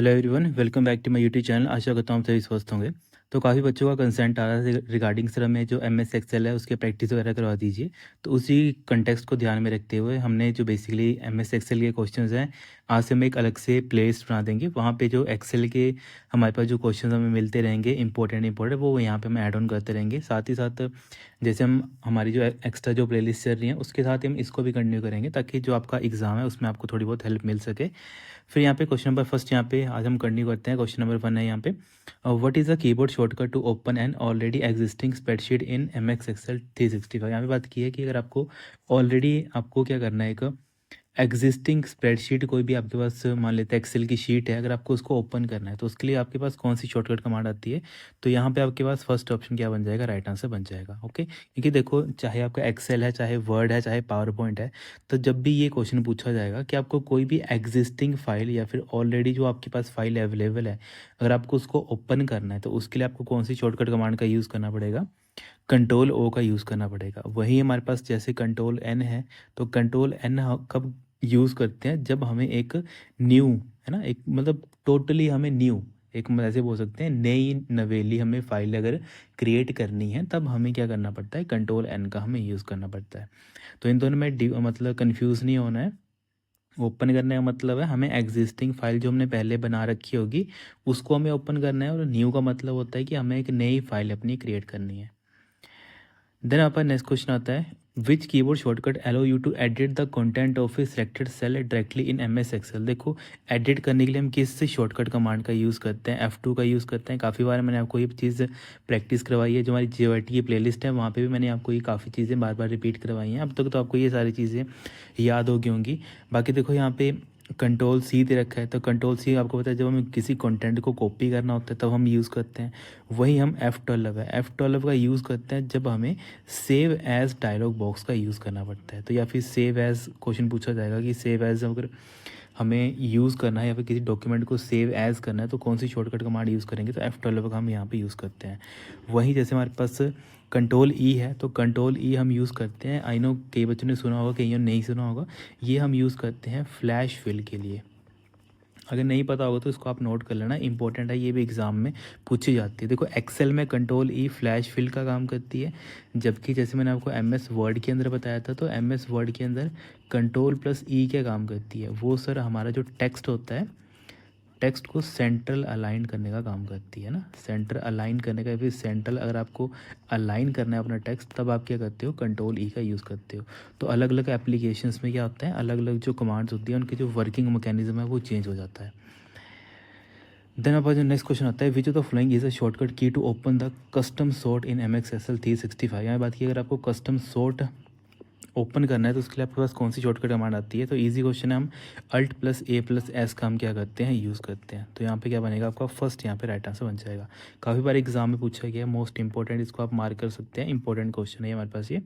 Hello everyone, welcome back to my YouTube channel. आशा करता हूँ आप सभी स्वस्थ होंगे। तो काफ़ी बच्चों का कंसर्न आ रहा है रिगार्डिंग सर हमें जो एमएस एक्सेल है उसके प्रैक्टिस वगैरह करवा दीजिए। तो उसी कंटेक्स्ट को ध्यान में रखते हुए हमने जो बेसिकली एमएस एक्सेल के क्वेश्चंस हैं, आज से हम एक अलग से प्लेलिस्ट बना देंगे। वहाँ पे जो एक्सेल के हमारे पास जो क्वेश्चंस हमें मिलते रहेंगे इंपॉर्टेंट वो यहाँ पे हम ऐड ऑन करते रहेंगे। साथ ही साथ जैसे हम हमारी जो एक्स्ट्रा जो प्लेलिस्ट चल रही है उसके साथ हम इसको भी कंटिन्यू करेंगे, ताकि जो आपका एग्ज़ाम है उसमें आपको थोड़ी बहुत हेल्प मिल सके। फिर यहाँ पे क्वेश्चन नंबर फर्स्ट, यहाँ पे आज हम कंटिन्यू करते हैं। क्वेश्चन नंबर 1 है यहाँ पे, what is a keyboard shortcut to open an already existing spreadsheet in M X Excel 365। यहाँ पे बात की है कि अगर आपको ऑलरेडी आपको क्या करना है, एक एग्जिस्टिंग स्प्रेडशीट कोई भी आपके पास मान लेते हैं एक्सेल की शीट है, अगर आपको उसको ओपन करना है तो उसके लिए आपके पास कौन सी शॉर्टकट कमांड आती है। तो यहाँ पे आपके पास फर्स्ट ऑप्शन क्या बन जाएगा, राइट आंसर बन जाएगा। ओके, क्योंकि देखो चाहे आपका एक्सेल है, चाहे वर्ड है, चाहे पावर पॉइंट है, तो जब भी ये क्वेश्चन पूछा जाएगा कि आपको कोई भी एग्जिस्टिंग फाइल या फिर ऑलरेडी जो आपके पास फाइल अवेलेबल है, अगर आपको उसको ओपन करना है तो उसके लिए आपको कौन सी शॉर्टकट कमांड का यूज़ करना पड़ेगा, कंट्रोल ओ का यूज़ करना पड़ेगा। वही हमारे पास जैसे कंट्रोल एन है, तो कंट्रोल एन कब यूज़ करते हैं, जब हमें एक न्यू है ना, एक मतलब टोटली हमें न्यू एक ऐसे बोल सकते हैं नई नवेली हमें फाइल अगर क्रिएट करनी है, तब हमें क्या करना पड़ता है, कंट्रोल एन का हमें यूज़ करना पड़ता है। तो इन दोनों में मतलब कन्फ्यूज़ नहीं होना है। ओपन करने का मतलब है हमें एग्जिस्टिंग फाइल जो हमने पहले बना रखी होगी उसको हमें ओपन करना है, और न्यू का मतलब होता है कि हमें एक नई फाइल अपनी क्रिएट करनी है। देन आपका नेक्स्ट क्वेश्चन आता है, which keyboard shortcut allow you to edit the content of a selected cell directly in M S Excel. देखो, एडिट करने के लिए हम किस शॉर्टकट कमांड का यूज़ करते हैं, F2 का यूज़ करते हैं। काफ़ी बार मैंने आपको ये चीज़ प्रैक्टिस करवाई है, जो हमारी JYT की प्लेलिस्ट है वहाँ पे भी मैंने आपको ये काफ़ी चीज़ें बार बार रिपीट करवाई हैं। अब तक तो आपको ये सारी चीज़ें याद होगी होंगी। बाकी देखो यहाँ पे कंट्रोल सी दे रखा है, तो कंट्रोल सी आपको पता है जब हमें किसी कंटेंट को कॉपी करना होता है तब हम यूज़ करते हैं। वही हम F12 है, F12 का यूज़ करते हैं जब हमें सेव एज़ डायलॉग बॉक्स का यूज़ करना पड़ता है। तो या फिर सेव एज़ क्वेश्चन पूछा जाएगा कि सेव एज़ अगर हमें यूज़ करना है या फिर किसी डॉक्यूमेंट को सेव एज़ करना है तो कौन सी शॉर्टकट कमांड यूज़ करेंगे, तो F12 का हम यहाँ पे यूज़ करते हैं। वहीं जैसे हमारे पास कंट्रोल ई है, तो कंट्रोल ई हम यूज़ करते हैं, आई नो कई बच्चों ने सुना होगा, कईयों ने नहीं सुना होगा, ये हम यूज़ करते हैं फ्लैश फिल के लिए। अगर नहीं पता होगा तो इसको आप नोट कर लेना, इंपॉर्टेंट है, ये भी एग्जाम में पूछी जाती है। देखो एक्सेल में कंट्रोल ई फ्लैश फिल का काम करती है, जबकि जैसे मैंने आपको एमएस वर्ड के अंदर बताया था, तो एमएस वर्ड के अंदर कंट्रोल प्लस ई क्या काम करती है, वो सर हमारा जो टेक्स्ट होता है, टेक्स्ट को सेंट्रल अलाइन करने का काम करती है ना, सेंटर अलाइन करने का। फिर सेंट्रल अगर आपको अलाइन करना है अपना टेक्स्ट, तब आप क्या करते हो, कंट्रोल ई का यूज़ करते हो। तो अलग अलग एप्लीकेशंस में क्या होता है, अलग अलग जो कमांड्स होती है उनकी जो वर्किंग मैकेनिज्म है वो चेंज हो जाता है। देन आपका जो नेक्स्ट क्वेश्चन आता है, which of the following is a shortcut key to open the custom sort in M X S L 365। यहाँ बात की अगर आपको कस्टम सॉर्ट ओपन करना है तो उसके लिए आपके पास कौन सी शॉर्टकट कमांड आती है। तो इजी क्वेश्चन है, हम अल्ट प्लस ए प्लस एस का हम क्या करते हैं, यूज़ करते हैं। तो यहाँ पे क्या बनेगा आपका, फर्स्ट यहाँ पे राइट आंसर बन जाएगा। काफ़ी बार एग्जाम में पूछा गया है, मोस्ट इंपॉर्टेंट, इसको आप मार्क कर सकते हैं, इंपॉर्टेंट क्वेश्चन है हमारे पास ये।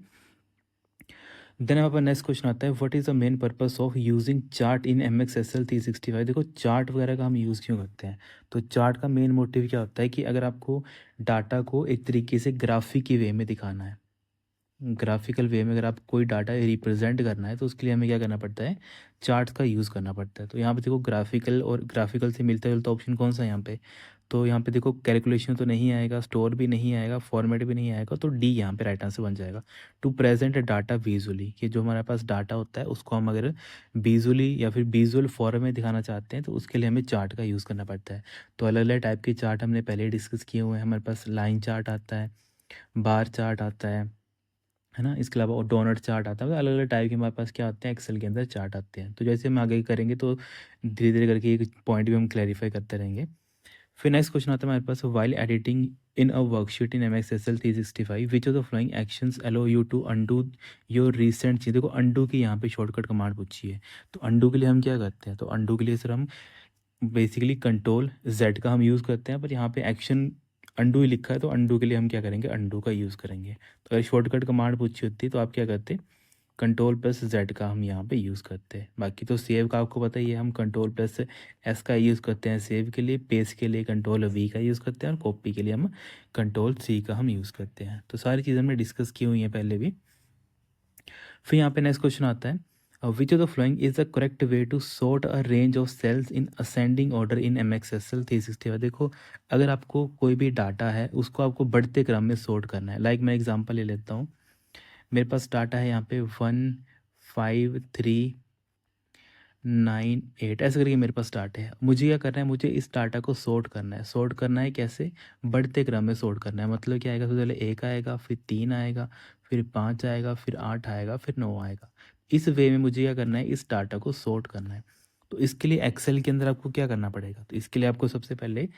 देन हमारे पास नेक्स्ट क्वेश्चन आता है, what is the main purpose of using chart in M X S L 365। देखो चार्ट वगैरह का हम यूज़ क्यों करते हैं, तो चार्ट का मेन मोटिव क्या होता है कि अगर आपको डाटा को एक तरीके से ग्राफिक की वे में दिखाना है, ग्राफिकल वे में अगर आप कोई डाटा रिप्रेजेंट करना है, तो उसके लिए हमें क्या करना पड़ता है, चार्ट्स का यूज़ करना पड़ता है। तो यहाँ पे देखो ग्राफिकल और ग्राफिकल से मिलता जुलता ऑप्शन कौन सा है यहाँ पे, तो यहाँ पे देखो कैलकुलेशन तो नहीं आएगा, स्टोर भी नहीं आएगा, फॉर्मेट भी नहीं आएगा, तो डी यहाँ पे राइट आंसर बन जाएगा। टू प्रेजेंट डाटा विजुअली, कि जो हमारे पास डाटा होता है उसको हम अगर विजुअली या फिर विजुअल फॉर्म में दिखाना चाहते हैं, तो उसके लिए हमें चार्ट का यूज़ करना पड़ता है। तो अलग अलग टाइप के चार्ट हमने पहले डिस्कस किए हुए हैं। हमारे पास लाइन चार्ट आता है, बार चार्ट आता है ना, इसके अलावा और डोनट चार्ट आता है। अलग अलग टाइप के हमारे पास क्या आते हैं, एक्सेल के अंदर चार्ट आते हैं। तो जैसे हम आगे करेंगे तो धीरे धीरे करके एक पॉइंट भी हम क्लैरिफाई करते रहेंगे। फिर नेक्स्ट क्वेश्चन आता है हमारे पास, while editing in a worksheet in M X S L 365 which of the following actions allow you to undo your recent चीज। देखो अंडू की यहाँ पे शॉर्टकट कमांड पूछी है, तो अंडू के लिए हम क्या करते हैं, तो अंडू के लिए सर हम बेसिकली कंट्रोल जेड का हम यूज़ करते हैं, पर यहाँ पे एक्शन अंडू ही लिखा है, तो अंडू के लिए हम क्या करेंगे, अंडू का यूज़ करेंगे। तो अगर शॉर्टकट कमांड पूछी होती तो आप क्या करते, कंट्रोल प्लस जेड का हम यहाँ पे यूज़ करते हैं। बाकी तो सेव का आपको पता ही है, हम कंट्रोल प्लस एस का यूज़ करते हैं सेव के लिए, पेस्ट के लिए कंट्रोल वी का यूज़ करते हैं, और कॉपी के लिए हम कंट्रोल सी का हम यूज़ करते हैं। तो सारी चीज़ें हमने डिस्कस की हुई हैं पहले भी। फिर यहाँ पे नेक्स्ट क्वेश्चन आता है, which of the following is the correct way to sort a range of cells in ascending order in MXSL 365। देखो, अगर आपको कोई भी डाटा है उसको आपको बढ़ते क्रम में सॉर्ट करना है। लाइक मैं एग्जांपल ले लेता हूँ। मेरे पास डाटा है यहाँ पे 1 5 3 9 8 ऐसे करके मेरे पास डाटा है। मुझे क्या करना है, मुझे इस डाटा को सॉर्ट करना है। सॉर्ट करना है कैसे? बढ़ते क्रम में सॉर्ट करना है। मतलब क्या आएगा, सबसे पहले 1 आएगा, फिर 3 आएगा, फिर 5 आएगा, फिर 8 आएगा, फिर 9 आएगा। इस वे में मुझे क्या करना है, इस डाटा को सॉर्ट करना है। तो इसके लिए एक्सेल के अंदर आपको क्या करना पड़ेगा, तो इसके लिए आपको सबसे पहले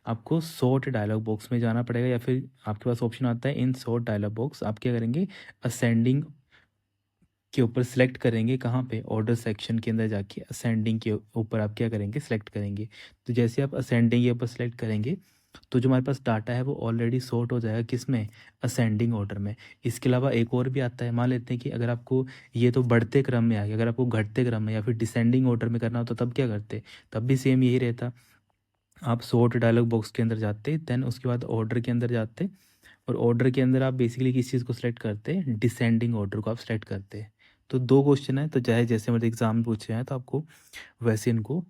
आपको सॉर्ट डायलॉग बॉक्स में जाना पड़ेगा, या फिर आपके पास ऑप्शन आता है इन सॉर्ट डायलॉग बॉक्स। आप क्या करेंगे, असेंडिंग के ऊपर सेलेक्ट करेंगे। कहाँ पे? ऑर्डर सेक्शन के अंदर जाके असेंडिंग के ऊपर आप क्या करेंगे, सेलेक्ट करेंगे। तो जैसे आप असेंडिंग के ऊपर सेलेक्ट करेंगे तो जो हमारे पास डाटा है वो ऑलरेडी सॉर्ट हो जाएगा, किस में? असेंडिंग ऑर्डर में। इसके अलावा एक और भी आता है। मान लेते हैं कि अगर आपको ये तो बढ़ते क्रम में आ गया, अगर आपको घटते क्रम में या फिर डिसेंडिंग ऑर्डर में करना हो तो तब क्या करते? तब भी सेम यही रहता। आप सॉर्ट डायलॉग बॉक्स के अंदर जाते, देन उसके बाद ऑर्डर के अंदर जाते, और ऑर्डर के अंदर आप बेसिकली किस चीज़ को सिलेक्ट करते हैं? डिसेंडिंग ऑर्डर को आप सिलेक्ट करते हैं। तो 2 क्वेश्चन है, तो चाहे जैसे मेरे एग्ज़ाम में पूछे हैं तो आपको वैसे इनको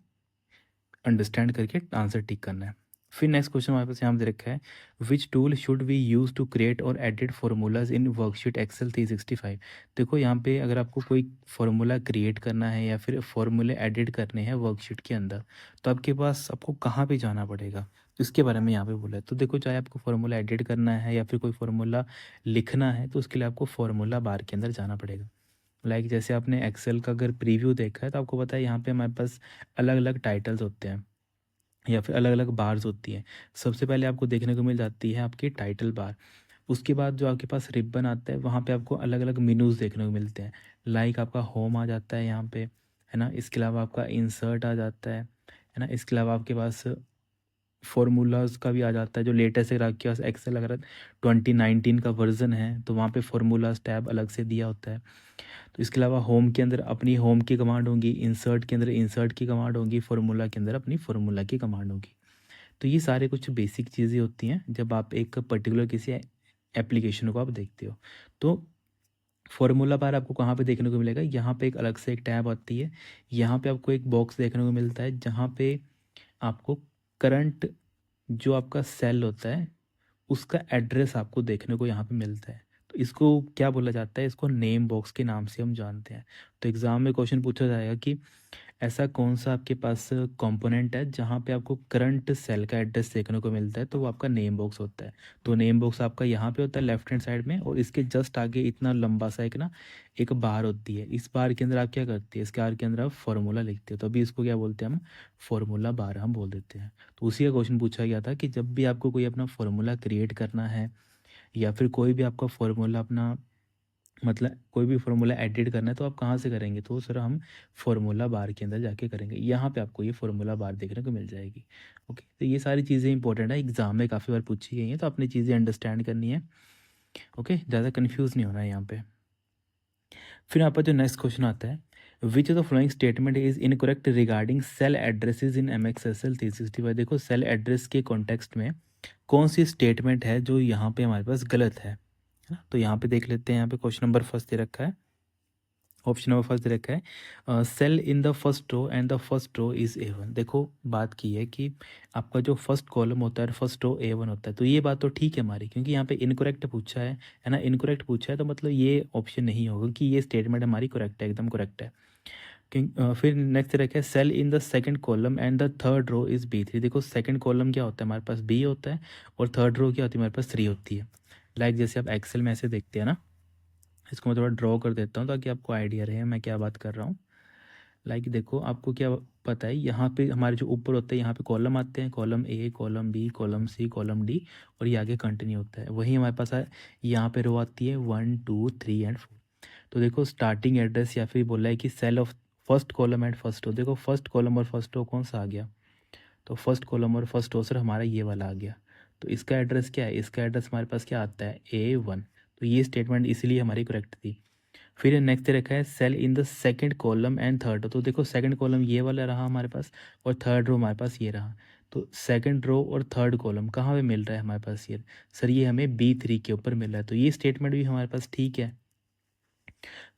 अंडरस्टैंड करके आंसर टिक करना है। फिर नेक्स्ट क्वेश्चन हमारे पास यहाँ पे दे रखा है, which tool should we use to create और edit formulas in worksheet Excel 365। देखो यहाँ पे अगर आपको कोई फार्मूला क्रिएट करना है या फिर फार्मूले एडिट करने हैं वर्कशीट के अंदर, तो आपके पास आपको कहाँ पे जाना पड़ेगा, तो इसके बारे में यहाँ पे बोला है। तो देखो, चाहे आपको फार्मूला एडिट करना है या फिर कोई फार्मूला लिखना है, तो उसके लिए आपको फार्मूला बार के अंदर जाना पड़ेगा। लाइक जैसे आपने एक्सेल का अगर प्रीव्यू देखा है तो आपको पता है यहाँ पे हमारे पास अलग अलग टाइटल्स होते हैं या फिर अलग अलग बार्स होती हैं। सबसे पहले आपको देखने को मिल जाती है आपकी टाइटल बार। उसके बाद जो आपके पास रिबन आता है वहाँ पे आपको अलग अलग मेनूज़ देखने को मिलते हैं। लाइक आपका होम आ जाता है यहाँ पे, है ना। इसके अलावा आपका इंसर्ट आ जाता है ना। इसके अलावा आपके पास फार्मूलाज का भी आ जाता है, जो लेटेस्ट है आपके पास एक्सेल अगर 2019 का वर्जन है तो वहाँ पे फार्मूलाज टैब अलग से दिया होता है। तो इसके अलावा होम के अंदर अपनी होम की कमांड होंगी, इंसर्ट के अंदर इंसर्ट की कमांड होगी, फार्मूला के अंदर अपनी फार्मूला की कमांड होगी। तो ये सारे कुछ बेसिक चीज़ें होती हैं जब आप एक पर्टिकुलर किसी एप्लीकेशन को आप देखते हो। तो फार्मूला बार आपको कहाँ पे देखने को मिलेगा, यहाँ पे एक अलग से एक टैब आती है। यहाँ पे आपको एक बॉक्स देखने को मिलता है जहाँ पे आपको करंट जो आपका सेल होता है उसका एड्रेस आपको देखने को यहाँ पे मिलता है। तो इसको क्या बोला जाता है, इसको नेम बॉक्स के नाम से हम जानते हैं। तो एग्ज़ाम में क्वेश्चन पूछा जाएगा कि ऐसा कौन सा आपके पास कंपोनेंट है जहाँ पे आपको करंट सेल का एड्रेस देखने को मिलता है, तो वो आपका नेम बॉक्स होता है। तो नेम बॉक्स आपका यहाँ पे होता है लेफ्ट हैंड साइड में, और इसके जस्ट आगे इतना लंबा सा एक बार होती है। इस बार के अंदर आप क्या करते हैं, इस बार के अंदर आप फार्मूला लिखते हो, तो अभी इसको क्या बोलते हैं हम, फार्मूला बार हम बोल देते हैं। तो उसी का क्वेश्चन पूछा गया था कि जब भी आपको कोई अपना फार्मूला क्रिएट करना है या फिर कोई भी आपका फार्मूला अपना मतलब कोई भी फार्मूला एडिट करना है तो आप कहाँ से करेंगे, तो सर हम फार्मूला बार के अंदर जाके करेंगे। यहाँ पे आपको ये फार्मूला बार देखने को मिल जाएगी। ओके, तो ये सारी चीज़ें इंपॉर्टेंट है, एग्जाम में काफ़ी बार पूछी गई हैं, तो आपने चीज़ें अंडरस्टैंड करनी है। ओके, ज़्यादा कन्फ्यूज़ नहीं होना है यहाँ पे। फिर यहाँ पर जो नेक्स्ट क्वेश्चन आता है, which of the following statement is incorrect regarding cell addresses in MXSL 365। देखो, सेल एड्रेस के कॉन्टेक्स्ट में कौन सी स्टेटमेंट है जो यहाँ पे हमारे पास गलत है ना। तो यहाँ पे देख लेते हैं। यहाँ पे क्वेश्चन नंबर फर्स्ट दे रखा है, ऑप्शन नंबर फर्स्ट दे रखा है, cell in the first row and the first row is A1। देखो, बात की है कि आपका जो फर्स्ट कॉलम होता है फर्स्ट रो A1 होता है, तो ये बात तो ठीक है हमारी, क्योंकि यहाँ पे इनकरेक्ट पूछा है ना। इनकरेक्ट पूछा है तो मतलब ये ऑप्शन नहीं होगा कि ये स्टेटमेंट हमारी करेक्ट है, एकदम करेक्ट है। फिर नेक्स्ट रखा है, cell in the second column and the third row is B3। देखो, सेकंड कॉलम क्या होता है हमारे पास, B होता है, और थर्ड रो क्या होती है हमारे पास, 3 होती है। लाइक जैसे आप एक्सेल में ऐसे देखते हैं ना, इसको मैं थोड़ा ड्रॉ कर देता हूँ ताकि आपको आइडिया रहे मैं क्या बात कर रहा हूँ। लाइक देखो, आपको क्या पता है, यहाँ पे हमारे जो ऊपर होता है यहाँ पे कॉलम आते हैं, column A, column B, column C, column D, और ये आगे कंटिन्यू होता है। वहीं हमारे पास यहाँ पे रो आती है 1 2 3 एंड 4। तो देखो, स्टार्टिंग एड्रेस या फिर बोला है कि cell of first column and first row. देखो, फर्स्ट कॉलम और फर्स्ट रो कौन सा आ गया, तो फर्स्ट कॉलम और फर्स्ट रो सर हमारा ये वाला आ गया। तो इसका एड्रेस क्या है, इसका एड्रेस हमारे पास क्या आता है, A1। तो ये स्टेटमेंट इसलिए हमारी करेक्ट थी। फिर नेक्स्ट रखा है, cell in the second column and third. तो देखो, सेकंड कॉलम ये वाला रहा हमारे पास, और थर्ड रो हमारे पास ये रहा। तो सेकंड रो और थर्ड कॉलम कहाँ पे मिल रहा है हमारे पास, ये सर ये हमें B3 के ऊपर मिल रहा है। तो ये स्टेटमेंट भी हमारे पास ठीक है।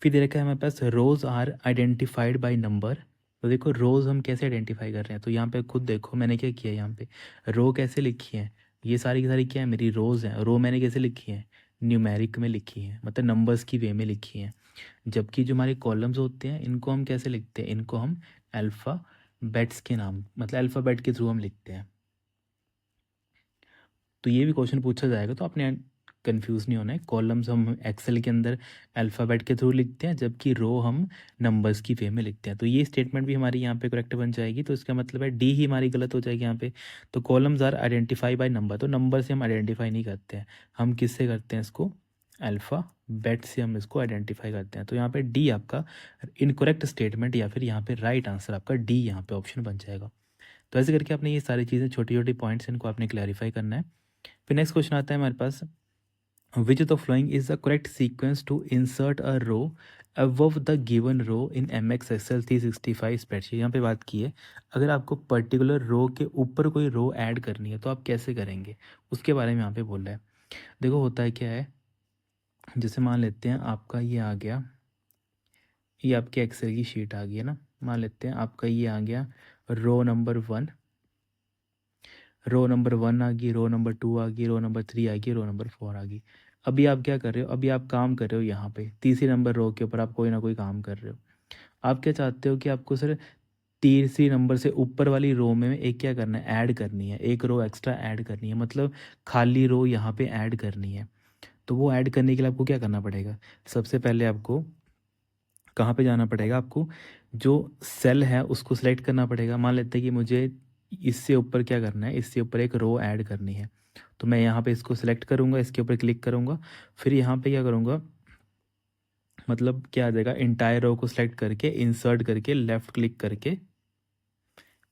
फिर दे रखा है हमारे पास रोज़ आर आइडेंटिफाइड बाय नंबर। तो देखो रोज़ हम कैसे आइडेंटिफाई कर रहे हैं, तो यहाँ पे खुद देखो मैंने क्या किया है, यहाँ पे रो कैसे लिखी है, ये सारी की सारी क्या है मेरी रोज़ हैं। रो मैंने कैसे लिखी है, न्यूमेरिक में लिखी है, मतलब नंबर्स की वे में लिखी है। जबकि जो हमारे कॉलम्स होते हैं इनको हम कैसे लिखते हैं, इनको हम अल्फ़ाबेट्स के नाम, मतलब अल्फ़ाबेट के थ्रू हम लिखते हैं। तो ये भी क्वेश्चन पूछा जाएगा, तो आपने कंफ्यूज नहीं होना है। कॉलम्स हम एक्सेल के अंदर अल्फ़ाबेट के थ्रू लिखते हैं, जबकि रो हम नंबर्स की वे में लिखते हैं। तो ये स्टेटमेंट भी हमारी यहाँ पे करेक्ट बन जाएगी। तो इसका मतलब है डी ही हमारी गलत हो जाएगी यहाँ पे। तो columns are identify by number, तो नंबर से हम आइडेंटिफाई नहीं करते हैं, हम किससे करते हैं इसको, अल्फ़ाबेट से हम इसको आइडेंटिफाई करते हैं। तो यहाँ पे डी आपका इनकरेक्ट स्टेटमेंट या फिर यहाँ पे राइट आंसर आपका डी यहाँ पे ऑप्शन बन जाएगा। तो ऐसे करके आपने ये सारी चीज़ें छोटी छोटी पॉइंट्स इनको आपने क्लैरिफाई करना है। फिर नेक्स्ट क्वेश्चन आता है हमारे पास, which of the following is the correct sequence to insert a row above the given row in M X XL 365 spreadsheet. यहाँ पे बात की है अगर आपको पर्टिकुलर रो के ऊपर कोई रो ऐड करनी है तो आप कैसे करेंगे, उसके बारे में यहाँ पे बोल रहा है। देखो होता है क्या है, जैसे मान लेते हैं आपका ये आ गया, ये आपके एक्सेल की शीट आ गई है ना, मान लेते हैं आपका ये आ गया रो नंबर 1, रो नंबर 1 आ गई, रो नंबर 2 आ गई, रो नंबर 3 आ गई, रो नंबर 4 आ गई। अभी आप क्या कर रहे हो, अभी आप काम कर रहे हो यहाँ पे तीसरी नंबर रो के ऊपर आप कोई ना कोई काम कर रहे हो। आप क्या चाहते हो कि आपको सर तीसरी नंबर से ऊपर वाली रो में एक क्या करना है, ऐड करनी है, एक रो एक्स्ट्रा ऐड करनी है, मतलब खाली रो यहाँ पे ऐड करनी है। तो वो ऐड करने के लिए आपको क्या करना पड़ेगा, सबसे पहले आपको कहाँ पे जाना पड़ेगा, आपको जो सेल है उसको सिलेक्ट करना पड़ेगा। मान लेते हैं कि मुझे इससे ऊपर क्या करना है, इससे ऊपर एक रो ऐड करनी है, तो मैं यहाँ पे इसको सिलेक्ट करूँगा, इसके ऊपर क्लिक करूँगा, फिर यहाँ पे क्या करूँगा, मतलब क्या आ जाएगा, इंटायर रो को सिलेक्ट करके इंसर्ट करके लेफ़्ट क्लिक करके,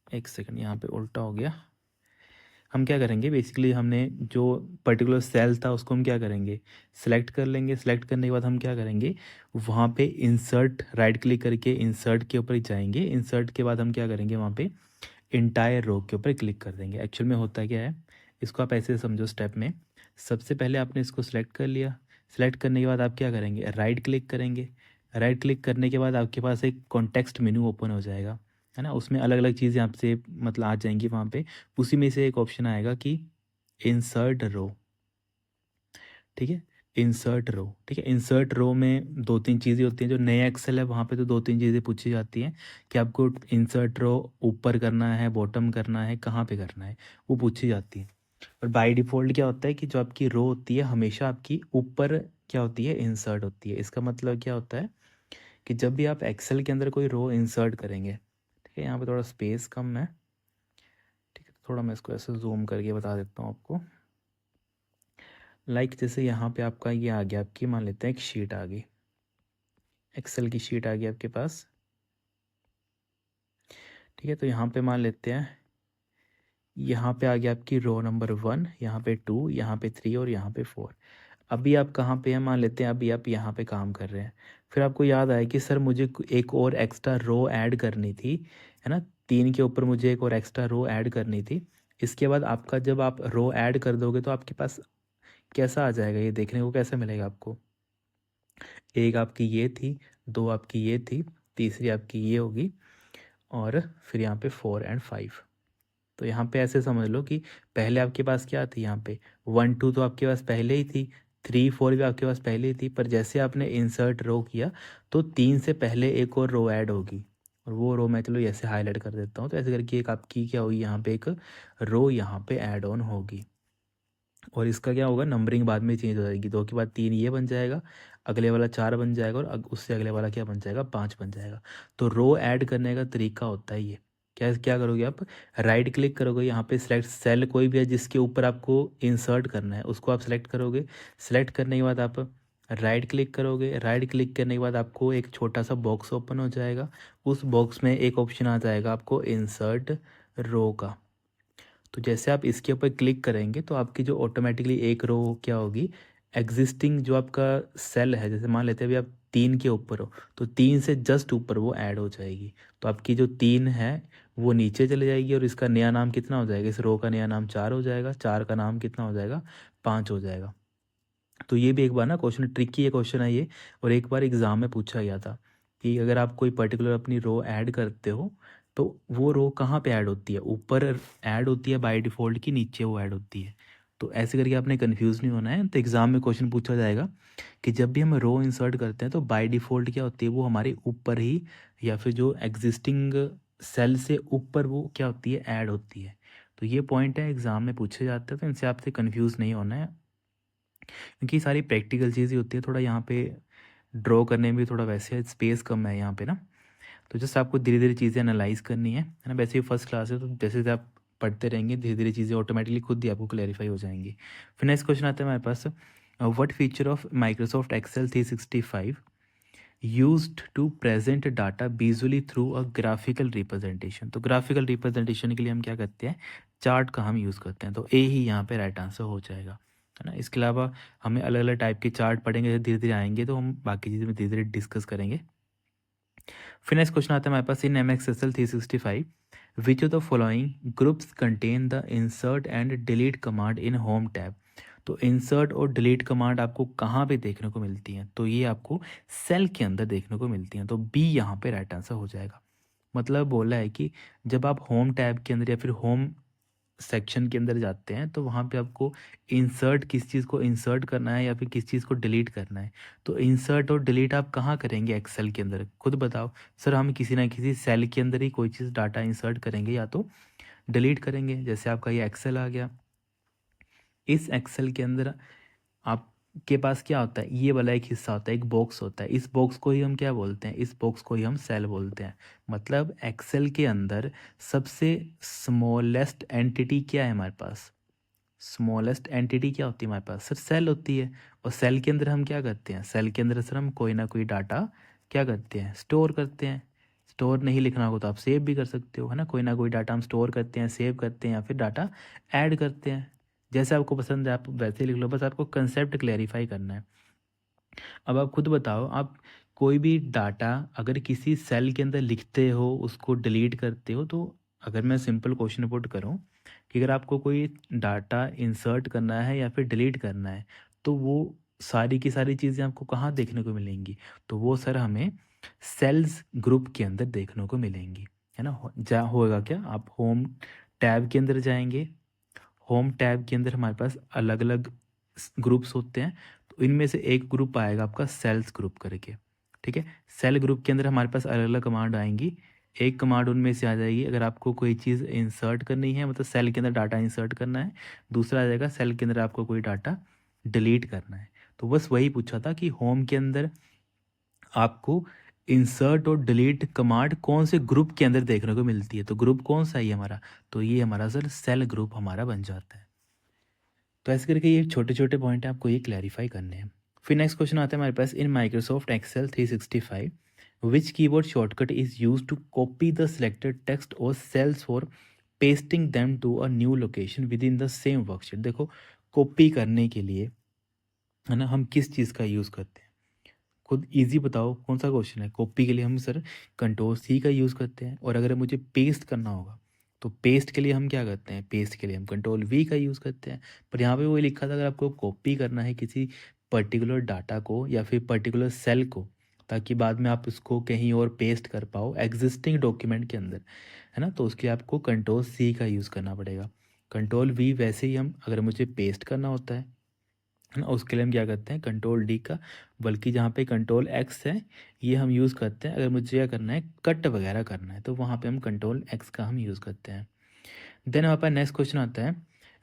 एक सेकंड यहाँ पे उल्टा हो गया, हम क्या करेंगे बेसिकली हमने जो पर्टिकुलर सेल था उसको हम क्या करेंगे, सेलेक्ट कर लेंगे। सेलेक्ट करने के बाद हम क्या करेंगे, वहाँ पे इंसर्ट राइट क्लिक करके इंसर्ट के ऊपर जाएंगे। इंसर्ट के बाद हम क्या करेंगे, वहाँ पे इंटायर रो के ऊपर क्लिक कर देंगे। एक्चुअल में होता क्या है, इसको आप ऐसे समझो स्टेप में, सबसे पहले आपने इसको सिलेक्ट कर लिया। सेलेक्ट करने के बाद आप क्या करेंगे, राइट क्लिक करेंगे। राइट क्लिक करने के बाद आपके पास एक कॉन्टेक्स्ट मेनू ओपन हो जाएगा, है ना, उसमें अलग अलग चीज़ें आपसे मतलब आ जाएंगी वहाँ पे। उसी में से एक ऑप्शन आएगा कि इंसर्ट रो, ठीक है, इंसर्ट रो, ठीक है। इंसर्ट रो में दो तीन चीज़ें होती हैं, जो नया एक्सेल है वहाँ पे तो दो तीन चीज़ें पूछी जाती हैं कि आपको इंसर्ट रो ऊपर करना है, बॉटम करना है, कहाँ पे करना है, वो पूछी जाती है। और बाय डिफ़ॉल्ट क्या होता है कि जो आपकी रो होती है हमेशा आपकी ऊपर क्या होती है, इंसर्ट होती है। इसका मतलब क्या होता है कि जब भी आप एक्सेल के अंदर कोई रो इंसर्ट करेंगे, ठीक है, यहाँ पे थोड़ा स्पेस कम है, ठीक है, थोड़ा मैं इसको ऐसे जूम करके बता देता हूँ आपको। लाइक जैसे यहाँ पे आपका ये आ गया, आपकी मान लेते हैं एक शीट आ गई, एक्सेल की शीट आ गई आपके पास, ठीक है। तो यहाँ पे मान लेते हैं यहाँ पे आ गया आपकी रो नंबर 1, यहाँ पे 2, यहाँ पे 3 और यहाँ पे 4। अभी आप कहाँ पे हैं, मान लेते हैं अभी आप यहाँ पे काम कर रहे हैं। फिर आपको याद आया कि सर मुझे एक और एक्स्ट्रा रो ऐड करनी थी, है ना, 3 के ऊपर मुझे एक और एक्स्ट्रा रो ऐड करनी थी। इसके बाद आपका जब आप रो ऐड कर दोगे तो आपके पास कैसा आ जाएगा, ये देखने को कैसा मिलेगा आपको, एक आपकी ये थी, दो आपकी ये थी, तीसरी आपकी ये होगी, और फिर यहाँ पे 4 एंड 5। तो यहाँ पे ऐसे समझ लो कि पहले आपके पास क्या थी, यहाँ पे 1 2 तो आपके पास पहले ही थी, 3 4 भी आपके पास पहले ही थी, पर जैसे आपने इंसर्ट रो किया तो 3 से पहले एक और रो ऐड होगी, और वो रो मैं चलो ऐसे हाईलाइट कर देता हूँ। तो ऐसे करके एक आपकी क्या होगी, यहाँ पे एक रो यहाँ पे ऐड ऑन होगी, और इसका क्या होगा, नंबरिंग बाद में चेंज हो जाएगी। 2 के बाद 3 ये बन जाएगा, अगले वाला 4 बन जाएगा, और उससे अगले वाला क्या बन जाएगा, 5 बन जाएगा। तो रो ऐड करने का तरीका होता है ये, क्या क्या करोगे आप, राइट क्लिक करोगे, यहाँ पे सिलेक्ट सेल कोई भी है जिसके ऊपर आपको इंसर्ट करना है उसको आप सिलेक्ट करोगे। सिलेक्ट करने के बाद आप राइट क्लिक करोगे। राइट क्लिक करने के बाद आपको एक छोटा सा बॉक्स ओपन हो जाएगा, उस बॉक्स में एक ऑप्शन आ जाएगा आपको इंसर्ट रो का। तो जैसे आप इसके ऊपर क्लिक करेंगे तो आपकी जो ऑटोमेटिकली एक रो क्या होगी, एग्जिस्टिंग जो आपका सेल है, जैसे मान लेते हैं अभी आप 3 के ऊपर हो तो 3 से जस्ट ऊपर वो ऐड हो जाएगी। तो आपकी जो 3 है वो नीचे चले जाएगी, और इसका नया नाम कितना हो जाएगा, इस रो का नया नाम 4 हो जाएगा, 4 का नाम कितना हो जाएगा, 5 हो जाएगा। तो ये भी एक बार ना क्वेश्चन ट्रिकी है, क्वेश्चन है ये, और एक बार एग्ज़ाम में पूछा गया था कि अगर आप कोई पर्टिकुलर अपनी रो ऐड करते हो तो वो रो कहाँ पे ऐड होती है, ऊपर ऐड होती है बाय डिफ़ॉल्ट की नीचे वो ऐड होती है। तो ऐसे करके आपने कन्फ्यूज़ नहीं होना है। तो एग्ज़ाम में क्वेश्चन पूछा जाएगा कि जब भी हम रो इंसर्ट करते हैं तो बाय डिफ़ॉल्ट क्या होती है, वो हमारे ऊपर ही या फिर जो एग्जिस्टिंग सेल से ऊपर वो क्या होती है, ऐड होती है। तो ये पॉइंट है, एग्ज़ाम में पूछे जाते हैं, तो इनसे आपसे कन्फ्यूज़ नहीं होना है, क्योंकि ये सारी प्रैक्टिकल चीज़ें होती है। थोड़ा यहाँ पे ड्रॉ करने में भी थोड़ा वैसे स्पेस कम है यहाँ पे ना, तो जस्ट आपको धीरे धीरे चीज़ें एनालाइज करनी है ना। वैसे ही फर्स्ट क्लास है तो जैसे जैसे आप पढ़ते रहेंगे धीरे धीरे चीज़ें ऑटोमेटिकली खुद ही आपको क्लैरिफाई हो जाएंगी। फिर नेक्स्ट क्वेश्चन आता है हमारे पास, what feature of Microsoft Excel 365 used to present data visually through a graphical representation. तो ग्राफिकल रिप्रेजेंटेशन के लिए हम क्या करते हैं, चार्ट का हम यूज़ करते हैं। तो ए ही यहाँ पे राइट आंसर हो जाएगा, है ना। इसके अलावा हमें अलग अलग टाइप के चार्ट पढ़ेंगे, जैसे धीरे धीरे आएंगे तो हम बाकी चीज़ें में धीरे धीरे डिस्कस करेंगे। फिर नेक्स्ट क्वेश्चन आता है हमारे पास, in M X S L 365 which of the following groups contain the insert and delete command in home tab. तो इंसर्ट और डिलीट कमांड आपको कहाँ पे देखने को मिलती हैं, तो ये आपको सेल के अंदर देखने को मिलती हैं। तो बी यहाँ पे राइट आंसर हो जाएगा। मतलब बोला है कि जब आप होम टैब के अंदर या फिर होम सेक्शन के अंदर जाते हैं तो वहाँ पे आपको इंसर्ट, किस चीज़ को इंसर्ट करना है या फिर किस चीज़ को डिलीट करना है। तो इंसर्ट और डिलीट आप कहाँ करेंगे एक्सेल के अंदर, खुद बताओ। सर हम किसी ना किसी सेल के अंदर ही कोई चीज़ डाटा इंसर्ट करेंगे या तो डिलीट करेंगे। जैसे आपका ये एक्सेल आ गया, इस एक्सेल के अंदर आपके पास क्या होता है, ये वाला एक हिस्सा होता है, एक बॉक्स होता है। इस बॉक्स को ही हम क्या बोलते हैं, इस बॉक्स को ही हम सेल बोलते हैं। मतलब एक्सेल के अंदर सबसे स्मॉलेस्ट एंटिटी क्या है हमारे पास, स्मॉलेस्ट एंटिटी क्या होती है हमारे पास, सर सेल होती है। और सेल के अंदर हम क्या करते हैं, सेल के अंदर सर हम कोई ना कोई डाटा क्या करते हैं, स्टोर करते हैं। स्टोर नहीं लिखना होगा तो आप सेव भी कर सकते हो, है ना। कोई ना कोई डाटा हम स्टोर करते हैं, सेव करते हैं या फिर डाटा ऐड करते हैं। जैसे आपको पसंद है आप वैसे ही लिख लो, बस आपको कंसेप्ट क्लेरिफाई करना है। अब आप खुद बताओ, आप कोई भी डाटा अगर किसी सेल के अंदर लिखते हो, उसको डिलीट करते हो, तो अगर मैं सिंपल क्वेश्चन पुट करूं कि अगर आपको कोई डाटा इंसर्ट करना है या फिर डिलीट करना है तो वो सारी की सारी चीज़ें आपको कहाँ देखने को मिलेंगी, तो वो सर हमें सेल्स ग्रुप के अंदर देखने को मिलेंगी, है ना। जा होगा क्या, आप होम टैब के अंदर जाएंगे, होम टैब के अंदर हमारे पास अलग अलग ग्रुप्स होते हैं, तो इनमें से एक ग्रुप आएगा आपका सेल्स ग्रुप करके, ठीक है। सेल ग्रुप के अंदर हमारे पास अलग अलग कमांड आएंगी, एक कमांड उनमें से आ जाएगी अगर आपको कोई चीज़ इंसर्ट करनी है, मतलब सेल के अंदर डाटा इंसर्ट करना है। दूसरा आ जाएगा सेल के अंदर आपको कोई डाटा डिलीट करना है। तो बस वही पूछा था कि होम के अंदर आपको इंसर्ट और डिलीट कमांड कौन से ग्रुप के अंदर देखने को मिलती है, तो ग्रुप कौन सा है हमारा, तो ये हमारा सर सेल ग्रुप हमारा बन जाता है। तो ऐसे करके ये छोटे छोटे पॉइंट हैं, आपको ये क्लैरिफाई करने हैं। फिर नेक्स्ट क्वेश्चन आता है हमारे पास, in Microsoft Excel 365 which keyboard shortcut is use to copy the selected text और cells for pasting them to a new location within the same worksheet. देखो कॉपी करने के लिए, है ना, हम किस चीज़ का यूज़ करते हैं, खुद इजी बताओ कौन सा क्वेश्चन है। कॉपी के लिए हम सर कंट्रोल सी का यूज़ करते हैं, और अगर मुझे पेस्ट करना होगा तो पेस्ट के लिए हम क्या करते हैं, पेस्ट के लिए हम कंट्रोल वी का यूज़ करते हैं। पर यहाँ पे वही लिखा था, अगर आपको कॉपी करना है किसी पर्टिकुलर डाटा को या फिर पर्टिकुलर सेल को, ताकि बाद में आप उसको कहीं और पेस्ट कर पाओ एग्जिस्टिंग डॉक्यूमेंट के अंदर, है ना, तो उसके लिए आपको कंट्रोल सी का यूज़ करना पड़ेगा। कंट्रोल वी वैसे ही हम अगर मुझे पेस्ट करना होता है ना, उसके लिए हम क्या करते हैं, कंट्रोल डी का, बल्कि जहाँ पे कंट्रोल एक्स है ये हम यूज़ करते हैं अगर मुझे क्या करना है, कट वगैरह करना है, तो वहाँ पे हम कंट्रोल एक्स का हम यूज़ करते हैं। देन हमारे पास नेक्स्ट क्वेश्चन आता है,